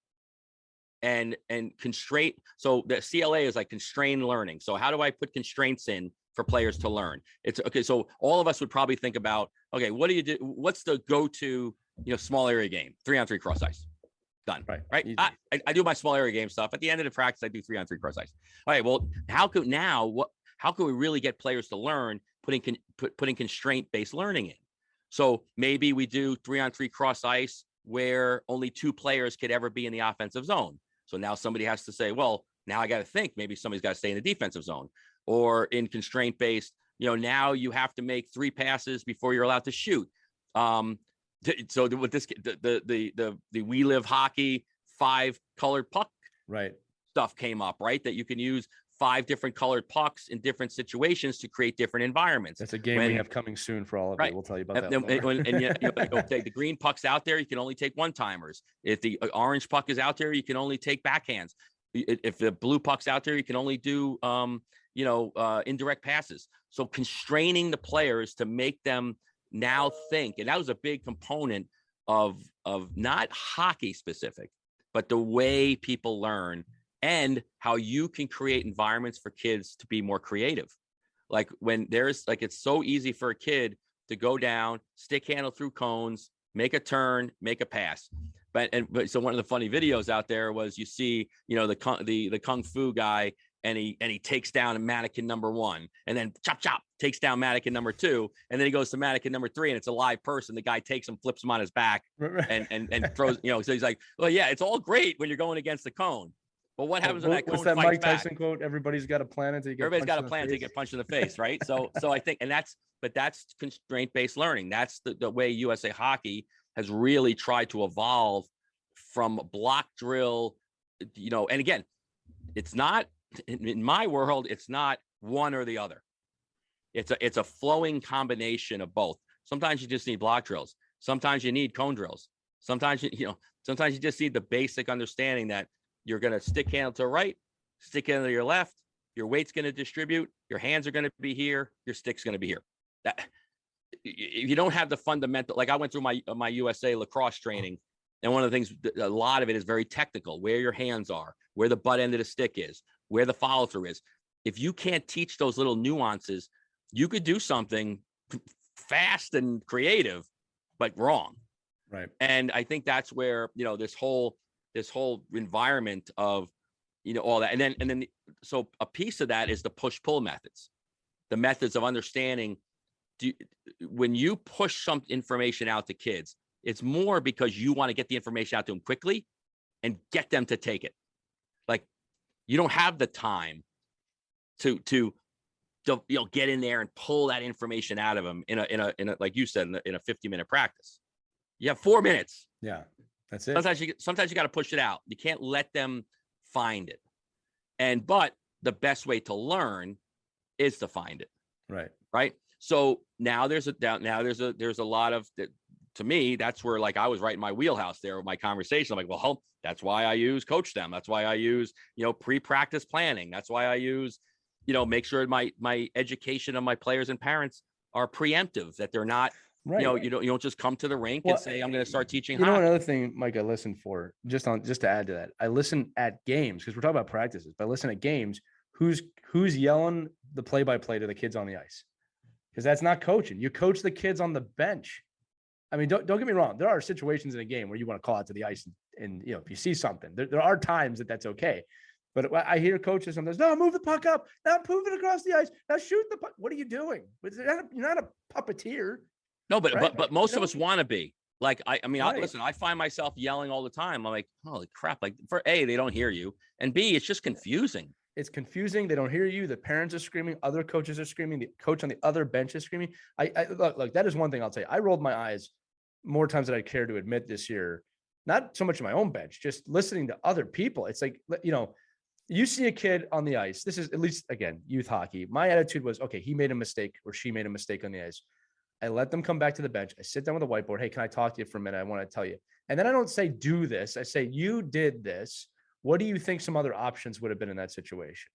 and constraint. So the CLA is like constrained learning. So how do I put constraints in for players to learn? It's okay. So all of us would probably think about, okay, what do you do? What's the go-to, small area game? 3-on-3 cross ice. Done. Right. I do my small area game stuff. At the end of the practice, I do 3-on-3 cross ice. All right. Well, how can we really get players to learn putting constraint-based learning in? So maybe we do 3-on-3 cross ice where only 2 players could ever be in the offensive zone. So now somebody has to say, well, now I got to think maybe somebody's got to stay in the defensive zone. Or in constraint based, now you have to make 3 passes before you're allowed to shoot. So with this, the We Live Hockey 5 colored puck stuff came up, right? That you can use 5 different colored pucks in different situations to create different environments. That's a game we have coming soon for all of you. We'll tell you about that. Take the green puck's out there, you can only take one-timers. If the orange puck is out there, you can only take backhands. If the blue puck's out there, you can only do indirect passes. So constraining the players to make them now think, and that was a big component of not hockey specific, but the way people learn and how you can create environments for kids to be more creative. Like when it's so easy for a kid to go down, stick handle through cones, make a turn, make a pass. But so one of the funny videos out there was you see, the kung fu guy and he takes down mannequin number 1 and then chop takes down mannequin number 2 and then he goes to mannequin number 3 and it's a live person. The guy takes him, flips him on his back and throws, so he's like, well, yeah, it's all great when you're going against the cone. But what happens when that cone fights Mike back? Tyson quote? Everybody's got a plan until you get punched in the face, right? So I think, that's constraint-based learning. That's the way USA Hockey has really tried to evolve from block drill, and again, it's not, in my world, it's not one or the other. It's a flowing combination of both. Sometimes you just need block drills. Sometimes you need cone drills. Sometimes sometimes you just need the basic understanding that you're going to stick handle to the right, stick handle to your left. Your weight's going to distribute. Your hands are going to be here. Your stick's going to be here. That if you don't have the fundamental, like I went through my USA lacrosse training, and one of the things, a lot of it is very technical, where your hands are, where the butt end of the stick is, where the follow through is. If you can't teach those little nuances, you could do something fast and creative, but wrong. Right. And I think that's where, this whole environment of, all that. And then, so a piece of that is the push-pull methods, the methods of understanding. When you push some information out to kids, it's more because you want to get the information out to them quickly and get them to take it. Like you don't have the time to get in there and pull that information out of them in a like you said, in a 50-minute practice. You have 4 minutes. Yeah, that's it. Sometimes you got to push it out. You can't let them find it. But the best way to learn is to find it. Right. So now there's a lot of, to me, that's where like I was right in my wheelhouse there with my conversation. I'm like, well, that's why I use coach them. That's why I use, pre-practice planning. That's why I use, make sure my education of my players and parents are preemptive, that they're not, you don't just come to the rink and say, I'm going to start teaching hockey. Another thing, Mike, I listen for just to add to that, I listen at games because we're talking about practices, but I listen at games. Who's yelling the play-by-play to the kids on the ice? Because that's not coaching. You coach the kids on the bench. I mean, don't get me wrong. There are situations in a game where you want to call out to the ice and if you see something, there are times that's okay. But I hear coaches sometimes, no, move the puck up. Now move it across the ice. Now shoot the puck. What are you doing? You're not a puppeteer. No, but most of us want to be. Like, listen, I find myself yelling all the time. I'm like, holy crap. Like, for A, they don't hear you. And B, it's just confusing. It's confusing. They don't hear you. The parents are screaming. Other coaches are screaming. The coach on the other bench is screaming. I look, that is one thing I'll tell you. I rolled my eyes more times than I care to admit this year. Not so much in my own bench, just listening to other people. It's like, you see a kid on the ice. This is at least, again, youth hockey. My attitude was, okay, he made a mistake or she made a mistake on the ice. I let them come back to the bench. I sit down with a whiteboard. Hey, can I talk to you for a minute? I want to tell you. And then I don't say, do this. I say, you did this. what do you think some other options would have been in that situation?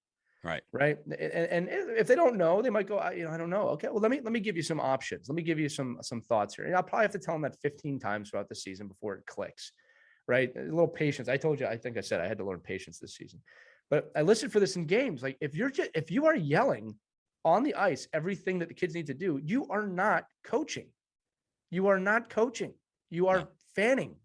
Right. Right. And if they don't know, they might go, I don't know. Okay, well, let me give you some options. Let me give you some thoughts here. And I'll probably have to tell them that 15 times throughout the season before it clicks. Right. A little patience. I told you, I think I said I had to learn patience this season. But I listened for this in games. Like if you are yelling on the ice everything that the kids need to do, you are not coaching. You are not coaching. You are fanning.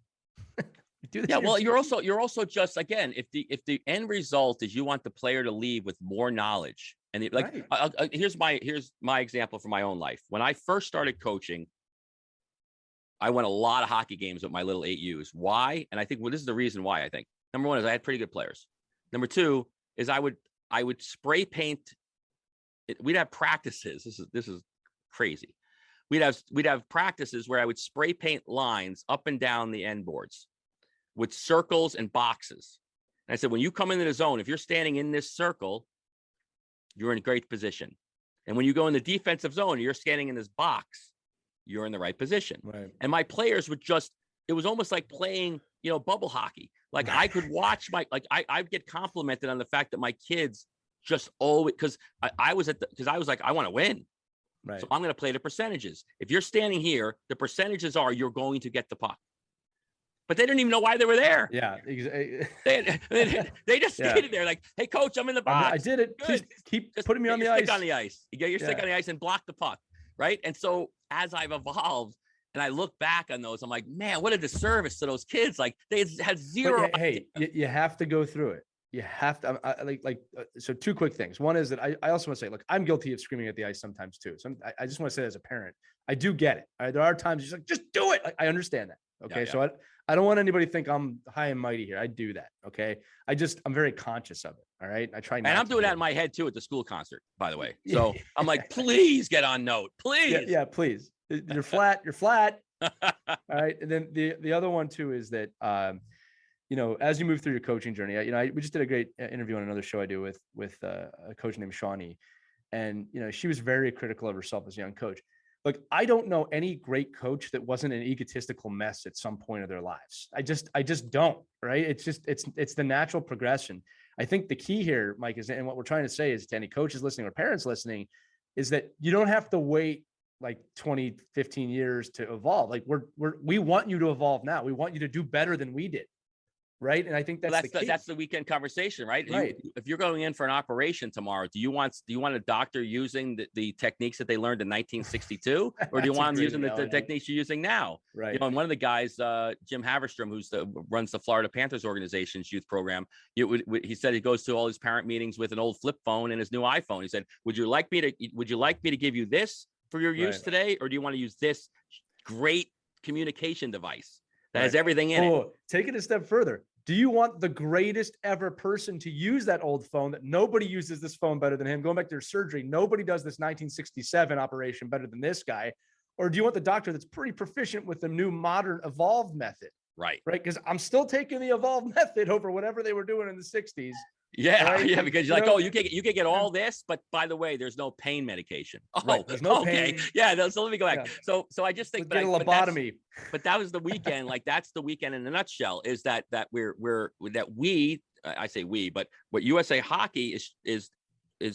Yeah, well, you're also just, again, if the end result is you want the player to leave with more knowledge, and like, right. Here's my example from my own life. When I first started coaching, I won a lot of hockey games with my little 8Us. Why? And I think, well, this is the reason why. I think number one is I had pretty good players. Number two is I would spray paint. We'd have practices. This is crazy. We'd have practices where I would spray paint lines up and down the end boards with circles and boxes. And I said, when you come into the zone, if you're standing in this circle, you're in a great position. And when you go in the defensive zone, you're standing in this box, you're in the right position. Right. And my players would it was almost like playing, bubble hockey. Like I could watch I'd get complimented on the fact that my kids just always, because I was like, I want to win. Right. So I'm going to play the percentages. If you're standing here, the percentages are you're going to get the puck. But they didn't even know why they were there. Yeah. They just stayed there like, hey, coach, I'm in the box. I did it. Good. Please keep just putting me on the ice. Stick on the ice. You get your stick on the ice and block the puck. Right. And so as I've evolved and I look back on those, I'm like, man, what a disservice to those kids. Like they had zero. Hey, you have to go through it. You have to so two quick things. One is that I also want to say, look, I'm guilty of screaming at the ice sometimes too. So I just want to say as a parent, I do get it. There are times you're like, just do it. I understand that. Okay. Yeah. So I don't want anybody to think I'm high and mighty here. I do that. Okay. I'm very conscious of it. All right. I try not and I'm doing that in my head too at the school concert, by the way. So I'm like, please get on note, please. Yeah, please. You're flat. You're flat. All right. And then the other one too is that, as you move through your coaching journey, we just did a great interview on another show I do with a coach named Shawnee. And, she was very critical of herself as a young coach. Look, I don't know any great coach that wasn't an egotistical mess at some point of their lives. I just don't, right? It's the natural progression. I think the key here, Mike, is, and what we're trying to say is to any coaches listening or parents listening, is that you don't have to wait like 20, 15 years to evolve. Like we want you to evolve now. We want you to do better than we did. Right. And I think that's the weekend conversation, right? Right. If you're going in for an operation tomorrow, do you want a doctor using the techniques that they learned in 1962, or do you want them using the techniques you're using now? Right. And one of the guys, Jim Haverstrom, runs the Florida Panthers organization's youth program, he said he goes to all his parent meetings with an old flip phone and his new iPhone. He said, would you like me to give you this for your use today, or do you want to use this great communication device that has everything in it? Take it a step further. Do you want the greatest ever person to use that old phone that nobody uses this phone better than him? Going back to their surgery, nobody does this 1967 operation better than this guy. Or do you want the doctor that's pretty proficient with the new modern evolved method? Right. Right. Because I'm still taking the evolved method over whatever they were doing in the 60s. Yeah, right? Yeah, because you're like, you can get all this, but by the way, there's no pain medication. Oh, right. There's no pain. Yeah, so let me go back. Yeah. So I just think get a lobotomy. But that was the weekend. Like that's the weekend in a nutshell. Is that I say we, but what USA Hockey is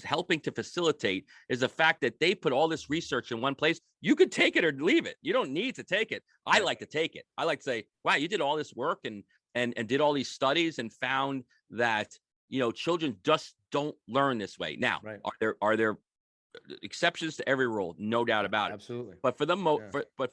helping to facilitate is the fact that they put all this research in one place. You could take it or leave it. You don't need to take it. I like to take it. I like to say, wow, you did all this work and did all these studies and found that children just don't learn this way. Now, right. Are there exceptions to every rule? No doubt about it. Absolutely. But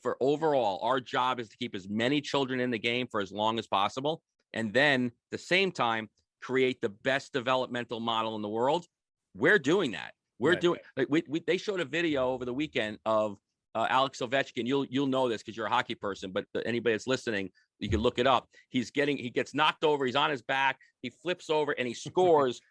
for overall, our job is to keep as many children in the game for as long as possible, and then at the same time create the best developmental model in the world. We're doing that. We're doing. Like they showed a video over the weekend of Alex Ovechkin. You'll know this because you're a hockey person, but anybody that's listening, you can look it up. He gets knocked over. He's on his back. He flips over and he scores,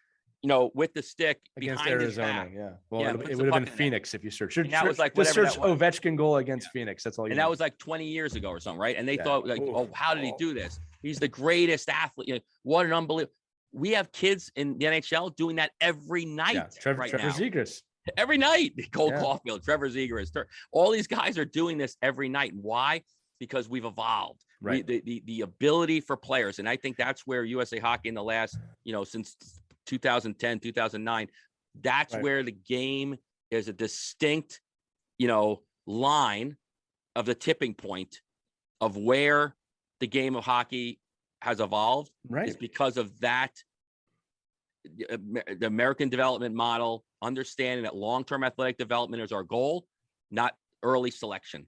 with the stick against behind Arizona. His back. Yeah. Well, it would have been Phoenix if you search. That was like just search Ovechkin goal against Phoenix. That's all. And that was like 20 years ago or something, right? And they thought like, how did he do this? He's the greatest athlete. What an unbelievable. We have kids in the NHL doing that every night. Yeah. Trevor Zegras. Every night, Cole Caulfield, Trevor Zegras, all these guys are doing this every night. Why? Because we've evolved. Right. The ability for players. And I think that's where USA Hockey in the last, since 2010, 2009, that's where the game is a distinct, line of the tipping point of where the game of hockey has evolved, is because of that, the American development model, understanding that long-term athletic development is our goal, not early selection.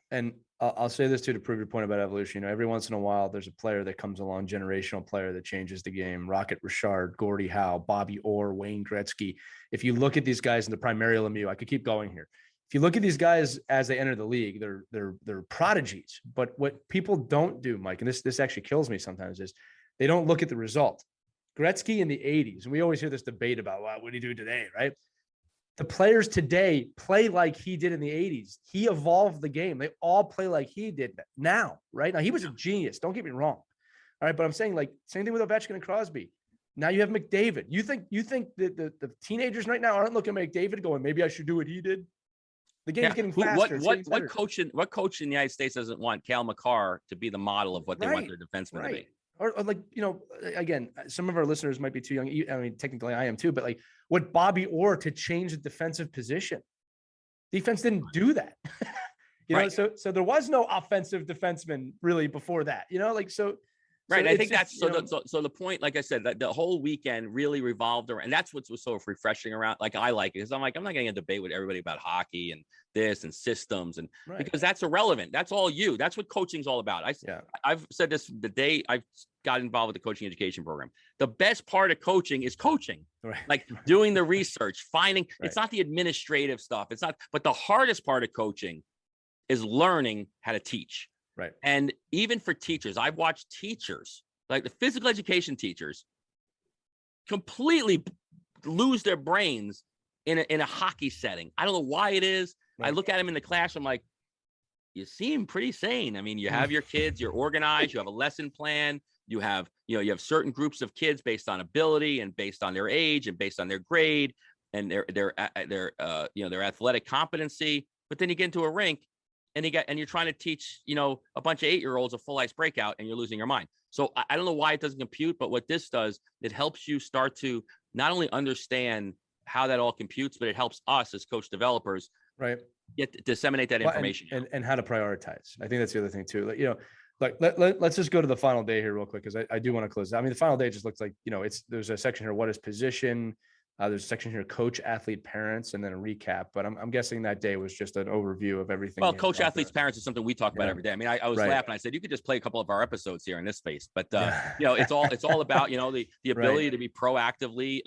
And I'll say this too, to prove your point about evolution. Every once in a while, there's a player that comes along, generational player that changes the game. Rocket Richard, Gordie Howe, Bobby Orr, Wayne Gretzky. If you look at these guys in the primary Lemieux, I could keep going here. If you look at these guys as they enter the league, they're prodigies. But what people don't do, Mike, and this actually kills me sometimes, is they don't look at the result. Gretzky in the 80s, and we always hear this debate about, well, what do you do today, right? The players today play like he did in the 80s. He evolved the game. They all play like he did now, right? Now, he was a genius. Don't get me wrong. All right, but I'm saying, like, same thing with Ovechkin and Crosby. Now you have McDavid. You think that the teenagers right now aren't looking at McDavid going, maybe I should do what he did? The game's getting faster. What coach in the United States doesn't want Cale Makar to be the model of what they want their defenseman to be? Or like, again, some of our listeners might be too young. I mean, technically I am too, but like what Bobby Orr to change the defensive position. Defense didn't do that. So there was no offensive defenseman really before that, Right. I think that's so the point, like I said, that the whole weekend really revolved around, and that's what was so refreshing around. Like, I like it because I'm not getting a debate with everybody about hockey and this and systems, and because that's irrelevant. That's all you. That's what coaching's all about. I've said this the day I've got involved with the coaching education program. The best part of coaching is coaching, like doing the research, finding. It's not the administrative stuff. It's not, but the hardest part of coaching is learning how to teach. Right. And even for teachers, I've watched teachers, like the physical education teachers, completely lose their brains in a hockey setting. I don't know why it is. I look at them in the classroom like, you seem pretty sane. I mean, you have your kids, you're organized, you have a lesson plan, you have certain groups of kids based on ability and based on their age and based on their grade and their athletic competency. But then you get into a rink and you're trying to teach, a bunch of 8-year-olds a full ice breakout, and you're losing your mind. So I don't know why it doesn't compute, but what this does, it helps you start to not only understand how that all computes, but it helps us as coach developers, disseminate that information and how to prioritize. I think that's the other thing too. Let's just go to the final day here real quick, because I do want to close. I mean, the final day just looks like, there's a section here. What is position? There's a section here, coach, athlete, parents, and then a recap. But I'm guessing that day was just an overview of everything. Well, coach, athletes, parents is something we talk about every day. I mean, I was laughing. I said, you could just play a couple of our episodes here in this space. But, it's all about, the ability to be proactively,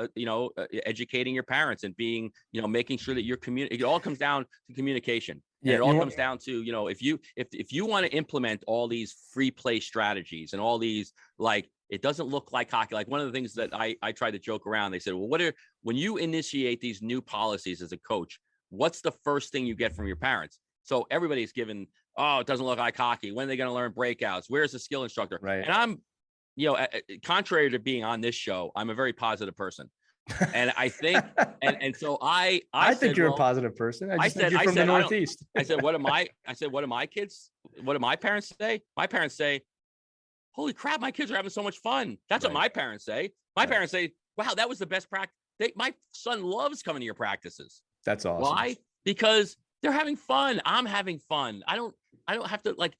educating your parents and being, making sure that you're it all comes down to communication. And it all comes down to, if you want to implement all these free play strategies and all these, like, it doesn't look like hockey. Like, one of the things that I tried to joke around, they said, well, when you initiate these new policies as a coach, what's the first thing you get from your parents? So everybody's given, it doesn't look like hockey. When are they going to learn breakouts? Where's the skill instructor? Right. And I'm, contrary to being on this show, I'm a very positive person. And I think, and so I think you're a positive person. I said you're from the Northeast. I said, what do my parents say? My parents say, holy crap, my kids are having so much fun. That's what my parents say. My parents say, wow, that was the best practice. My son loves coming to your practices. That's awesome. Why? Because they're having fun. I'm having fun. I don't have to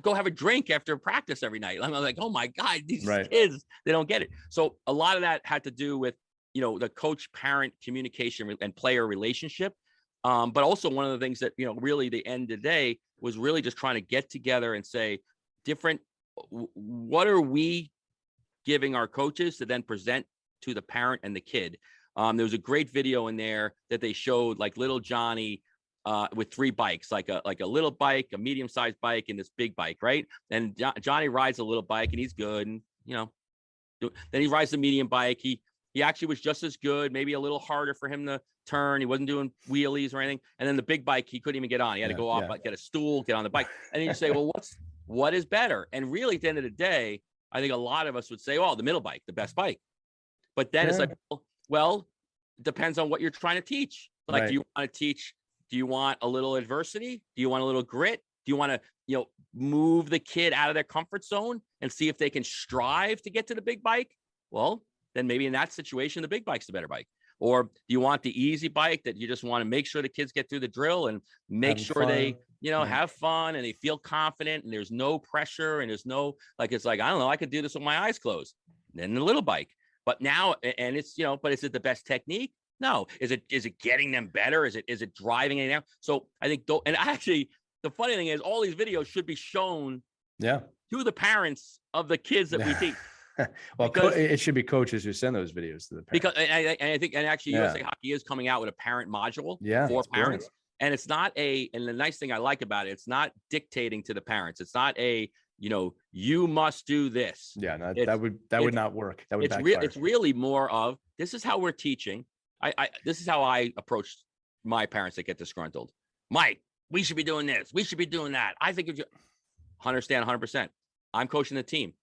go have a drink after practice every night. I'm like, oh my God, these kids, they don't get it. So a lot of that had to do with, the coach-parent communication and player relationship. But also one of the things that, really the end of the day was really just trying to get together and say what are we giving our coaches to then present to the parent and the kid? There was a great video in there that they showed, like, little Johnny with 3 bikes, like a little bike, a medium-sized bike, and this big bike, right? And Johnny rides a little bike and he's good. And, then he rides the medium bike. He actually was just as good, maybe a little harder for him to turn. He wasn't doing wheelies or anything. And then the big bike, he couldn't even get on. He had to go off, get a stool, get on the bike. And you say, well, what is better? And really, at the end of the day, I think a lot of us would say, the middle bike, the best bike. But then it's like, well, it depends on what you're trying to teach. Like, do you want to teach? Do you want a little adversity? Do you want a little grit? you want to, move the kid out of their comfort zone and see if they can strive to get to the big bike? Well, then maybe in that situation, the big bike's the better bike. Or do you want the easy bike that you just want to make sure the kids get through the drill and make sure they, have fun and they feel confident and there's no pressure and there's no, it's like, I don't know, I could do this with my eyes closed. Then the little bike. But now, and it's, but is it the best technique? No. Is it getting them better? Is it driving it down? So I think, and actually, the funny thing is all these videos should be shown to the parents of the kids that we teach. Well, it should be coaches who send those videos to the parents. Because I think actually USA Hockey is coming out with a parent module for parents. Brilliant. And it's not and the nice thing I like about it, it's not dictating to the parents. It's not you must do this. Yeah, no, that would not work. That would it's really more of, this is how we're teaching. This is how I approach my parents that get disgruntled. Mike, we should be doing this. We should be doing that. I think if you understand 100%, I'm coaching the team.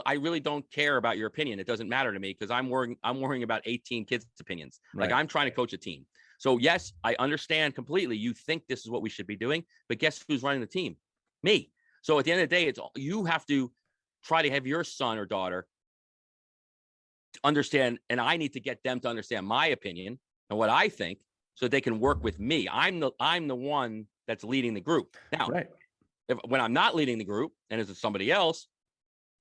I really don't care about your opinion. It doesn't matter to me because I'm worrying about 18 kids' opinions. Right. Like I'm trying to coach a team. So yes, I understand completely. You think this is what we should be doing, but guess who's running the team? Me. So at the end of the day, you have to try to have your son or daughter understand, and I need to get them to understand my opinion and what I think so that they can work with me. I'm the one that's leading the group. Now, when I'm not leading the group and it's somebody else,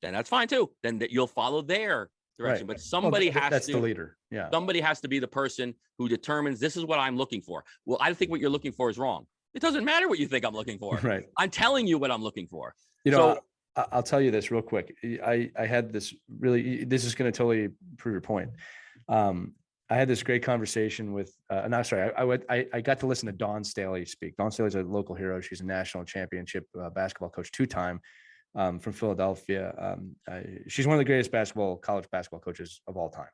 then that's fine too. Then you'll follow their direction. But somebody that's the leader. Yeah. Somebody has to be the person who determines this is what I'm looking for. Well, I think what you're looking for is wrong. It doesn't matter what you think I'm looking for. Right. I'm telling you what I'm looking for. I'll tell you this real quick. I had this this is going to totally prove your point. I had this great conversation with, I got to listen to Dawn Staley speak. Dawn Staley's a local hero. She's a national championship basketball coach, 2-time. From Philadelphia. She's one of the greatest college basketball coaches of all time,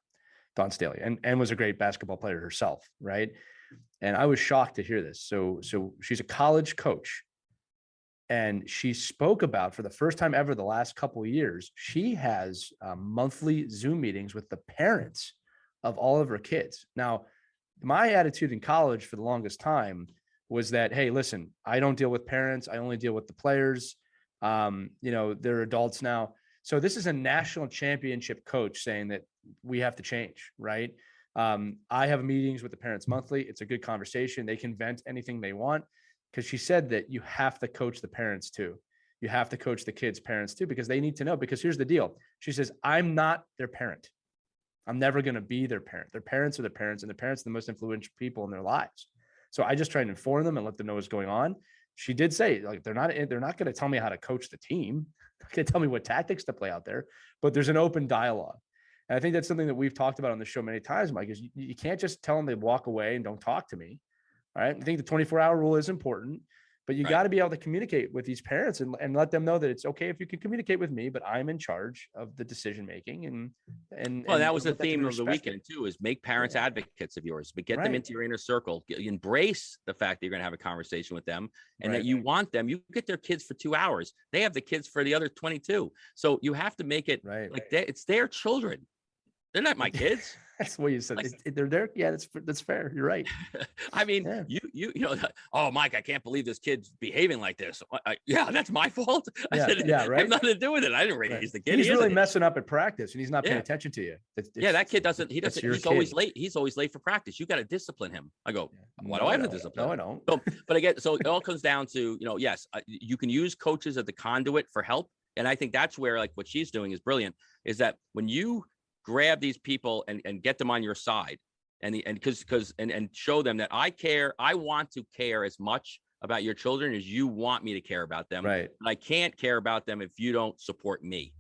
Dawn Staley, and was a great basketball player herself, right? And I was shocked to hear this. So she's a college coach, and she spoke about, for the first time ever the last couple of years, she has monthly Zoom meetings with the parents of all of her kids. Now, my attitude in college for the longest time was that, hey, listen, I don't deal with parents. I only deal with the players. They're adults now. So this is a national championship coach saying that we have to change, right? I have meetings with the parents monthly. It's a good conversation. They can vent anything they want, because she said that you have to coach the parents too. You have to coach the kids' parents too, because they need to know. Because here's the deal. She says, I'm not their parent. I'm never going to be their parent. Their parents are their parents, and their parents are the most influential people in their lives. So I just try to inform them and let them know what's going on. She did say, they're not going to tell me how to coach the team. They're going to tell me what tactics to play out there, but there's an open dialogue. And I think that's something that we've talked about on the show many times, Mike, is you can't just tell them they walk away and don't talk to me. All right. I think the 24-hour rule is important, but you got to be able to communicate with these parents and let them know that it's okay if you can communicate with me, but I'm in charge of the decision making. And that was the theme of the weekend too, is make parents advocates of yours, but get them into your inner circle. Embrace the fact that you're going to have a conversation with them and that you want them. You get their kids for 2 hours. They have the kids for the other 22. So you have to make it it's their children. They're not my kids. That's what you said. They're there. Yeah, that's fair. You're right. I mean, you know, oh, Mike, I can't believe this kid's behaving like this. That's my fault. I said, right. I have nothing to do with it. I didn't raise the kid. He's really messing up at practice and he's not paying attention to you. That kid doesn't, he's always late. He's always late for practice. You got to discipline him. I go, why do I have to discipline? No, I don't. But again, so it all comes down to, yes, you can use coaches as the conduit for help. And I think that's where what she's doing is brilliant, is that when you grab these people and get them on your side and show them that I care. I want to care as much about your children as you want me to care about them. Right. And I can't care about them if you don't support me.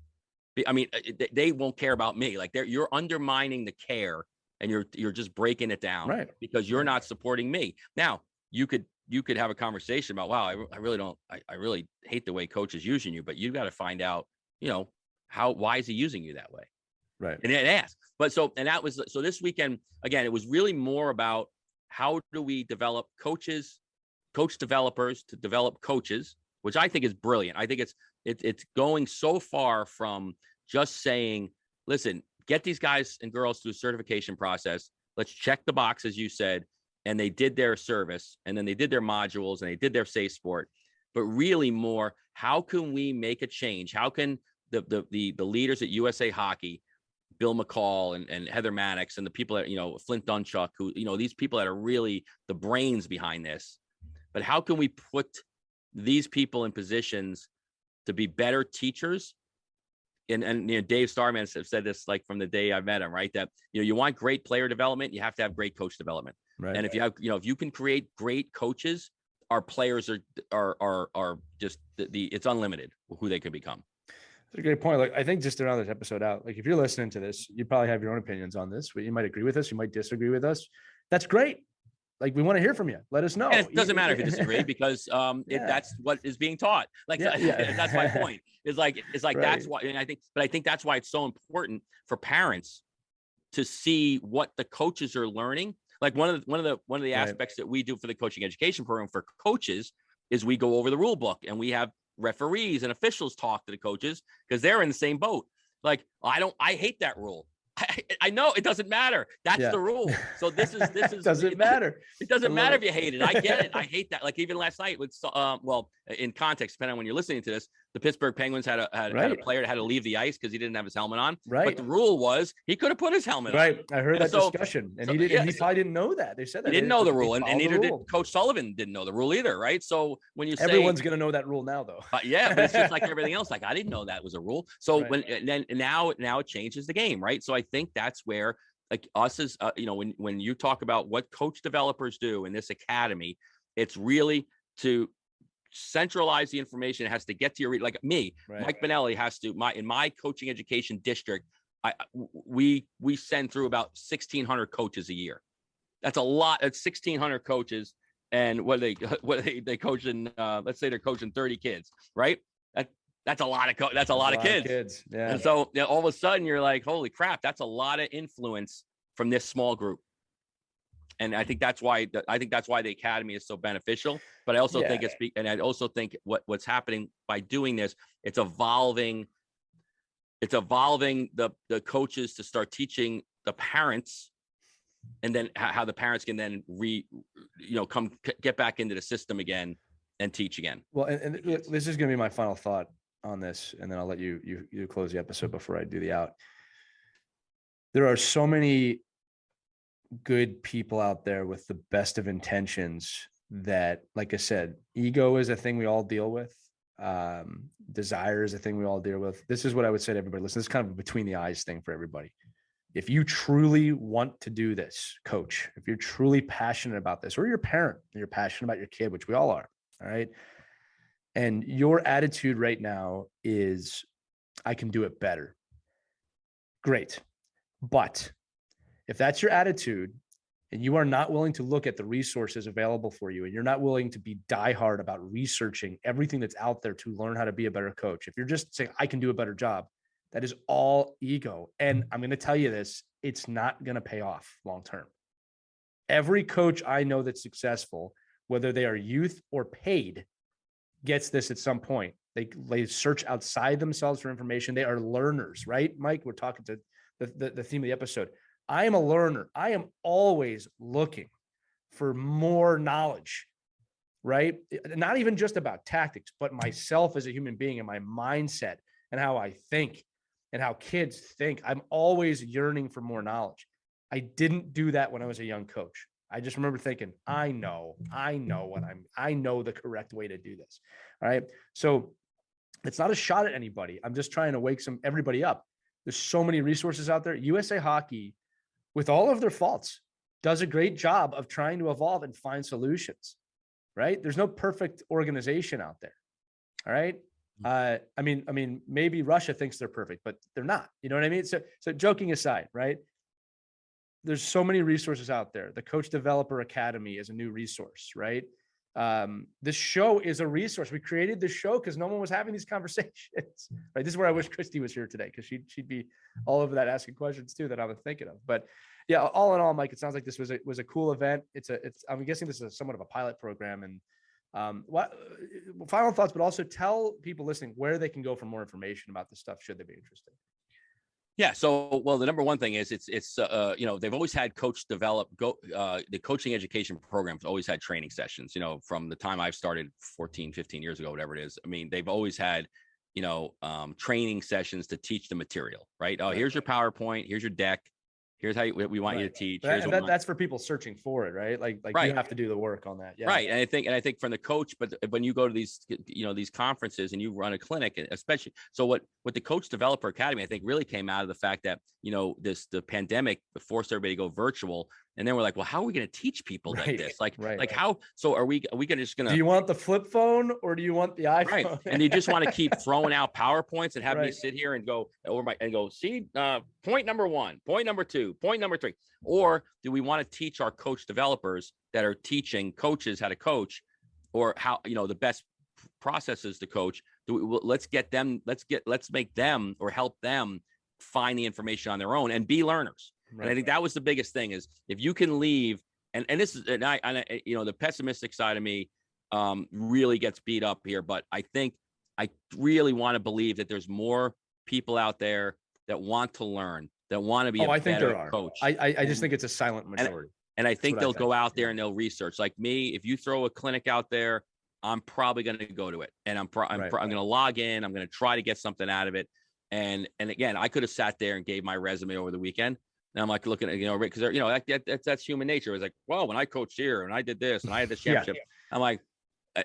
I mean, they won't care about me. You're undermining the care and you're just breaking it down because you're not supporting me. Now you could have a conversation about, wow, I really hate the way coach is using you, but you got to find out, why is he using you that way? Right. And then ask. So this weekend, again, it was really more about how do we develop coach developers to develop coaches, which I think is brilliant. I think it's going so far from just saying, listen, get these guys and girls through a certification process. Let's check the box, as you said, and they did their service, and then they did their modules, and they did their safe sport. but really more, how can we make a change? How can the leaders at USA Hockey, Bill McCall and Heather Mannix and the people that, Flint Dunchuk, who, these people that are really the brains behind this, but how can we put these people in positions to be better teachers? And Dave Starman said this, like, from the day I met him, right? That, you want great player development, you have to have great coach development. Right. And if you have, if you can create great coaches, our players are just it's unlimited who they can become. That's a great point. Like, I think just to round this episode out, like, if you're listening to this, you probably have your own opinions on this, but you might agree with us, you might disagree with us. That's great. Like, we want to hear from you. Let us know. And it doesn't matter if you disagree, because that's what is being taught. Like, that's my point. It's like right. That's why, and I think that's why it's so important for parents to see what the coaches are learning. Like, one of the aspects that we do for the coaching education program for coaches is we go over the rule book, and we have referees and officials talk to the coaches, because they're in the same boat. Like, I hate that rule. I know it doesn't matter. That's the rule. So this is doesn't matter. It doesn't matter if you hate it. I get it. I hate that. Like, even last night with in context, depending on when you're listening to this, the Pittsburgh Penguins had a player that had to leave the ice because he didn't have his helmet on. Right. But the rule was he could have put his helmet on. Right. I heard that discussion, and he didn't. And he probably didn't know that. They said that he didn't know the rule, and neither did Coach Sullivan. Didn't know the rule either. Right. So when you say everyone's going to know that rule now, though. But it's just like everything else. Like, I didn't know that was a rule. So now it changes the game. Right. So I think that's where, like, us as when you talk about what coach developers do in this academy, it's really to centralize the information. It has to get to your, like me, Mike Benelli has to, in my coaching education district, we send through about 1,600 coaches a year. That's a lot. That's 1,600 coaches. And what they coaching, let's say they're coaching 30 kids, right? That's a lot of that's a lot of kids. Yeah. And so all of a sudden you're like, holy crap, that's a lot of influence from this small group. And I think that's why the academy is so beneficial. But I also think what's happening by doing this, it's evolving the coaches to start teaching the parents, and then how the parents can then get back into the system again and teach again. Well, and this is going to be my final thought on this, and then I'll let you close the episode before I do the out. There are so many good people out there with the best of intentions that, like I said, ego is a thing we all deal with. Desire is a thing we all deal with. This is what I would say to everybody. Listen, this is kind of a between the eyes thing for everybody. If you truly want to do this, coach, if you're truly passionate about this, or you're a parent and you're passionate about your kid, which we all are, all right? And your attitude right now is, I can do it better. Great. But if that's your attitude, and you are not willing to look at the resources available for you, and you're not willing to be diehard about researching everything that's out there to learn how to be a better coach, if you're just saying, I can do a better job, that is all ego. And I'm going to tell you this, it's not going to pay off long-term. Every coach I know that's successful, whether they are youth or paid, gets this at some point. They search outside themselves for information. They are learners, right? Mike, we're talking to the theme of the episode. I am a learner. I am always looking for more knowledge, right? Not even just about tactics, but myself as a human being and my mindset and how I think and how kids think. I'm always yearning for more knowledge. I didn't do that when I was a young coach. I just remember thinking, I know the correct way to do this. All right. So it's not a shot at anybody. I'm just trying to wake everybody up. There's so many resources out there. USA Hockey, with all of their faults, does a great job of trying to evolve and find solutions, right? There's no perfect organization out there. All right. I mean, maybe Russia thinks they're perfect, but they're not, you know what I mean? So joking aside, right? There's so many resources out there. The Coach Developer Academy is a new resource, right? This show is a resource. We created this show because no one was having these conversations, right? This is where I wish Christy was here today, because she'd be all over that asking questions too that I was thinking of. But yeah, all in all, Mike, it sounds like this was a cool event. I'm guessing this is somewhat of a pilot program. And final thoughts, but also tell people listening where they can go for more information about this stuff should they be interested. Yeah. So, well, the number one thing is they've always had the coaching education programs always had training sessions, from the time I've started 14, 15 years ago, whatever it is. I mean, they've always had, training sessions to teach the material, right? Oh, here's your PowerPoint. Here's your deck. Here's how we want you to teach. That's for people searching for it, right? Like right. You have to do the work on that. Yeah. Right. And I think from the coach, but when you go to these, these conferences and you run a clinic, especially, so what the Coach Developer Academy, I think really came out of the fact that, the pandemic forced everybody to go virtual. And then we're like, well, how are we going to teach people like this? How, so are we going to, do you want the flip phone or do you want the iPhone? Right. And you just want to keep throwing out PowerPoints and have me sit here and go see point number 1, point number 2, point number 3. Or do we want to teach our coach developers that are teaching coaches how to coach, or how, the best processes to coach? Let's make them or help them find the information on their own and be learners. Right. And I think that was the biggest thing, is if you can leave, and this is, and I the pessimistic side of me really gets beat up here, but I think I really want to believe that there's more people out there that want to learn, that want to be I think there are. Coach. I just think it's a silent majority. And I think they'll go out there and they'll research. Like me, if you throw a clinic out there, I'm probably going to go to it, and I'm going to log in. I'm going to try to get something out of it. And again, I could have sat there and gave my resume over the weekend. And I'm like looking at, because that's human nature. It was like, well, when I coached here and I did this and I had this championship, I'm like,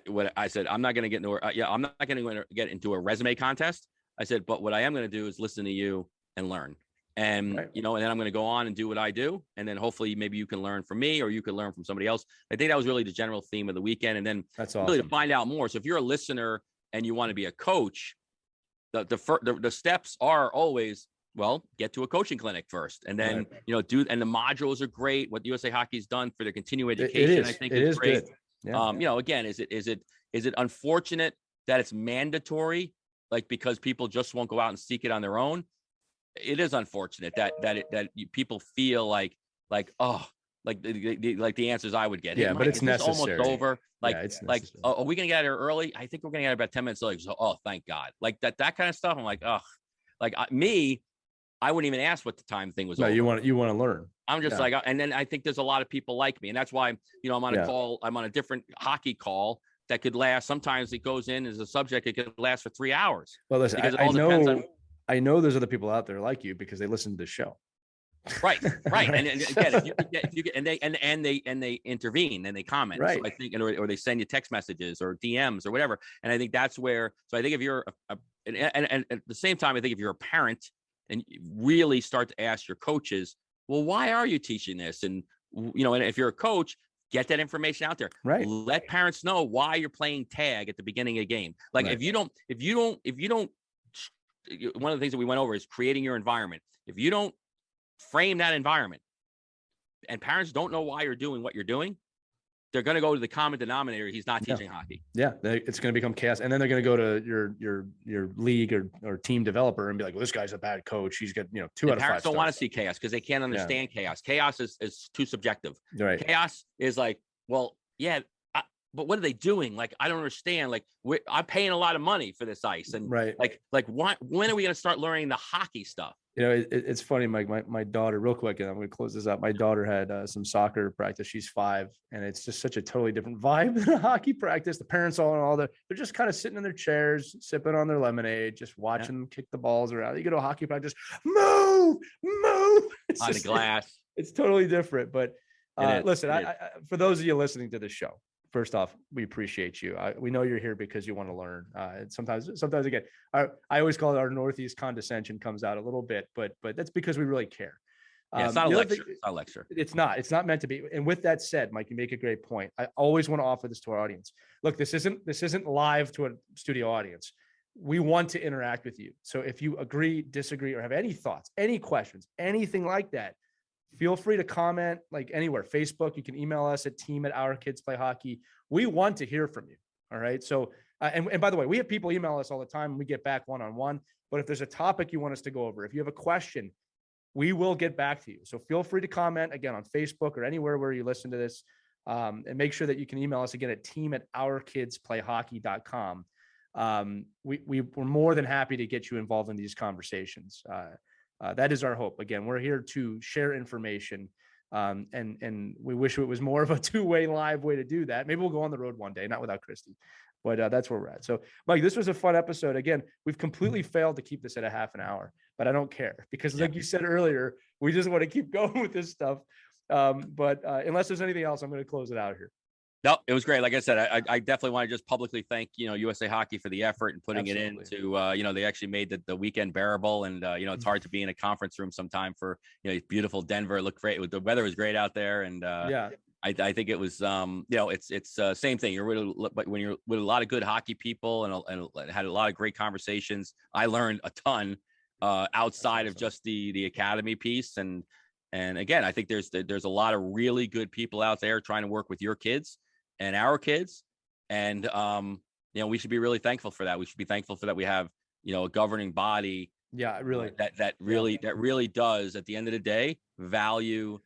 what I said, I'm not going to get into I'm not going to get into a resume contest. I said, but what I am going to do is listen to you and learn. And, and then I'm going to go on and do what I do. And then hopefully maybe you can learn from me, or you can learn from somebody else. I think that was really the general theme of the weekend. And then that's really awesome. To find out more. So if you're a listener and you want to be a coach, the steps are always, well, get to a coaching clinic first, and then, and the modules are great. What USA Hockey's done for their continuing education, I think is great. Yeah. Again, is it unfortunate that it's mandatory, like because people just won't go out and seek it on their own? It is unfortunate that people feel like the answers I would get. Yeah, but it's necessary. Almost over. Are we gonna get out here early? I think we're gonna get out about 10 minutes early. So, thank God. Like that kind of stuff. I'm like, I wouldn't even ask what the time thing was. No, over. You want to learn. I'm just and then I think there's a lot of people like me, and that's why I'm on a call. I'm on a different hockey call that could last. Sometimes it goes in as a subject. It could last for 3 hours. Well, listen, I know there's other people out there like you because they listen to the show. Right. And again, if you get, and they intervene and they comment. Right. So I think, or they send you text messages or DMs or whatever. And I think that's where. So I think if you're and at the same time, I think if you're a parent and you really start to ask your coaches, well, why are you teaching this? And and if you're a coach, get that information out there. Right. Let parents know why you're playing tag at the beginning of the game. Like if you don't, one of the things that we went over is creating your environment. If you don't frame that environment and parents don't know why you're doing what you're doing, they're going to go to the common denominator. He's not teaching hockey. Yeah. It's going to become chaos. And then they're going to go to your league or team developer and be like, well, this guy's a bad coach. He's got, 2 out of 5 Parents don't want to see chaos because they can't understand chaos. Chaos is too subjective. Right. Chaos is like, well, yeah, but what are they doing? Like, I don't understand. Like, I'm paying a lot of money for this ice. And when are we going to start learning the hockey stuff? It's funny, Mike, my daughter, real quick, and I'm going to close this up. My daughter had some soccer practice. She's 5, and it's just such a totally different vibe than a hockey practice. The parents they're just kind of sitting in their chairs, sipping on their lemonade, just watching them kick the balls around. You go to a hockey practice, move. It's on the glass. It's totally different. But listen, I, for those of you listening to this show, first off, we appreciate you. We know you're here because you want to learn. Sometimes again, I always call it our Northeast condescension comes out a little bit, but that's because we really care. It's not a lecture. It's not a lecture. It's not meant to be. And with that said, Mike, you make a great point. I always want to offer this to our audience. Look, this isn't live to a studio audience. We want to interact with you. So if you agree, disagree, or have any thoughts, any questions, anything like that, feel free to comment, like anywhere. Facebook, you can email us at team@ourkidsplayhockey. We want to hear from you. All right. So, and by the way, we have people email us all the time and we get back one-on-one, but if there's a topic you want us to go over, if you have a question, we will get back to you. So feel free to comment again on Facebook or anywhere where you listen to this. And make sure that you can email us again at team@ourkidsplayhockey.com. We're more than happy to get you involved in these conversations. that is our hope. Again, we're here to share information. And we wish it was more of a two-way live way to do that. Maybe we'll go on the road one day, not without Christy, but that's where we're at. So Mike, this was a fun episode. Again, we've completely failed to keep this at a half an hour, but I don't care because like you said earlier, we just want to keep going with this stuff. But unless there's anything else, I'm going to close it out here. No, it was great. Like I said, I definitely want to just publicly thank, USA Hockey for the effort and putting it into, they actually made the weekend bearable. And, it's hard to be in a conference room sometime for, beautiful Denver. It looked great. The weather was great out there. And I think it was, it's same thing. When you're with a lot of good hockey people and had a lot of great conversations, I learned a ton outside of just the academy piece. And again, I think there's a lot of really good people out there trying to work with your kids and our kids. And, we should be really thankful for that. We should be thankful for that. We have, a governing body. Yeah, really. That really does at the end of the day, value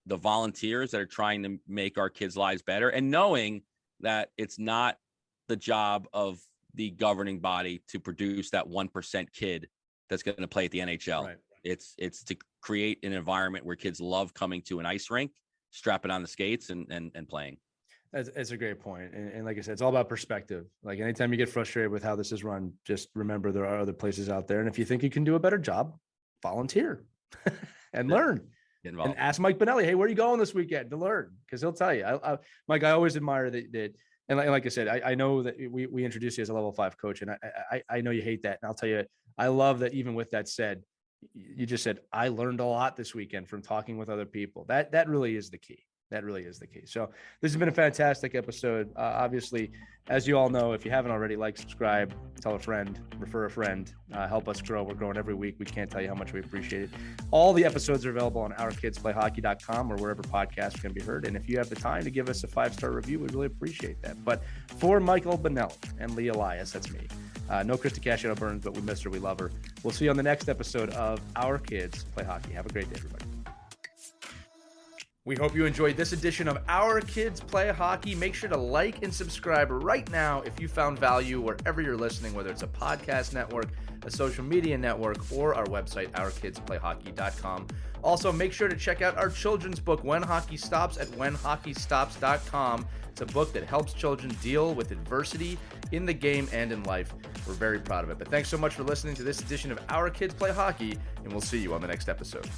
the volunteers that are trying to make our kids' lives better, and knowing that it's not the job of the governing body to produce that 1% kid that's going to play at the NHL. Right. It's to create an environment where kids love coming to an ice rink, strapping on the skates and playing. That's a great point. And like I said, it's all about perspective. Like anytime you get frustrated with how this is run, just remember there are other places out there. And if you think you can do a better job, volunteer and learn. And ask Mike Benelli, hey, where are you going this weekend to learn? Because he'll tell you. Mike, I always admire that. And like I said, I know that we introduced you as a level 5 coach, and I know you hate that. And I'll tell you, I love that even with that said, you just said, I learned a lot this weekend from talking with other people. That really is the key. That really is the key. So this has been a fantastic episode. Obviously, as you all know, if you haven't already, like, subscribe, tell a friend, refer a friend, help us grow. We're growing every week. We can't tell you how much we appreciate it. All the episodes are available on ourkidsplayhockey.com or wherever podcasts can be heard. And if you have the time to give us a 5-star review, we'd really appreciate that. But for Michael Benelli and Lee Elias, that's me. No Krista Casciano Burns, but we miss her. We love her. We'll see you on the next episode of Our Kids Play Hockey. Have a great day, everybody. We hope you enjoyed this edition of Our Kids Play Hockey. Make sure to like and subscribe right now if you found value wherever you're listening, whether it's a podcast network, a social media network, or our website, ourkidsplayhockey.com. Also, make sure to check out our children's book, When Hockey Stops, at whenhockeystops.com. It's a book that helps children deal with adversity in the game and in life. We're very proud of it. But thanks so much for listening to this edition of Our Kids Play Hockey, and we'll see you on the next episode.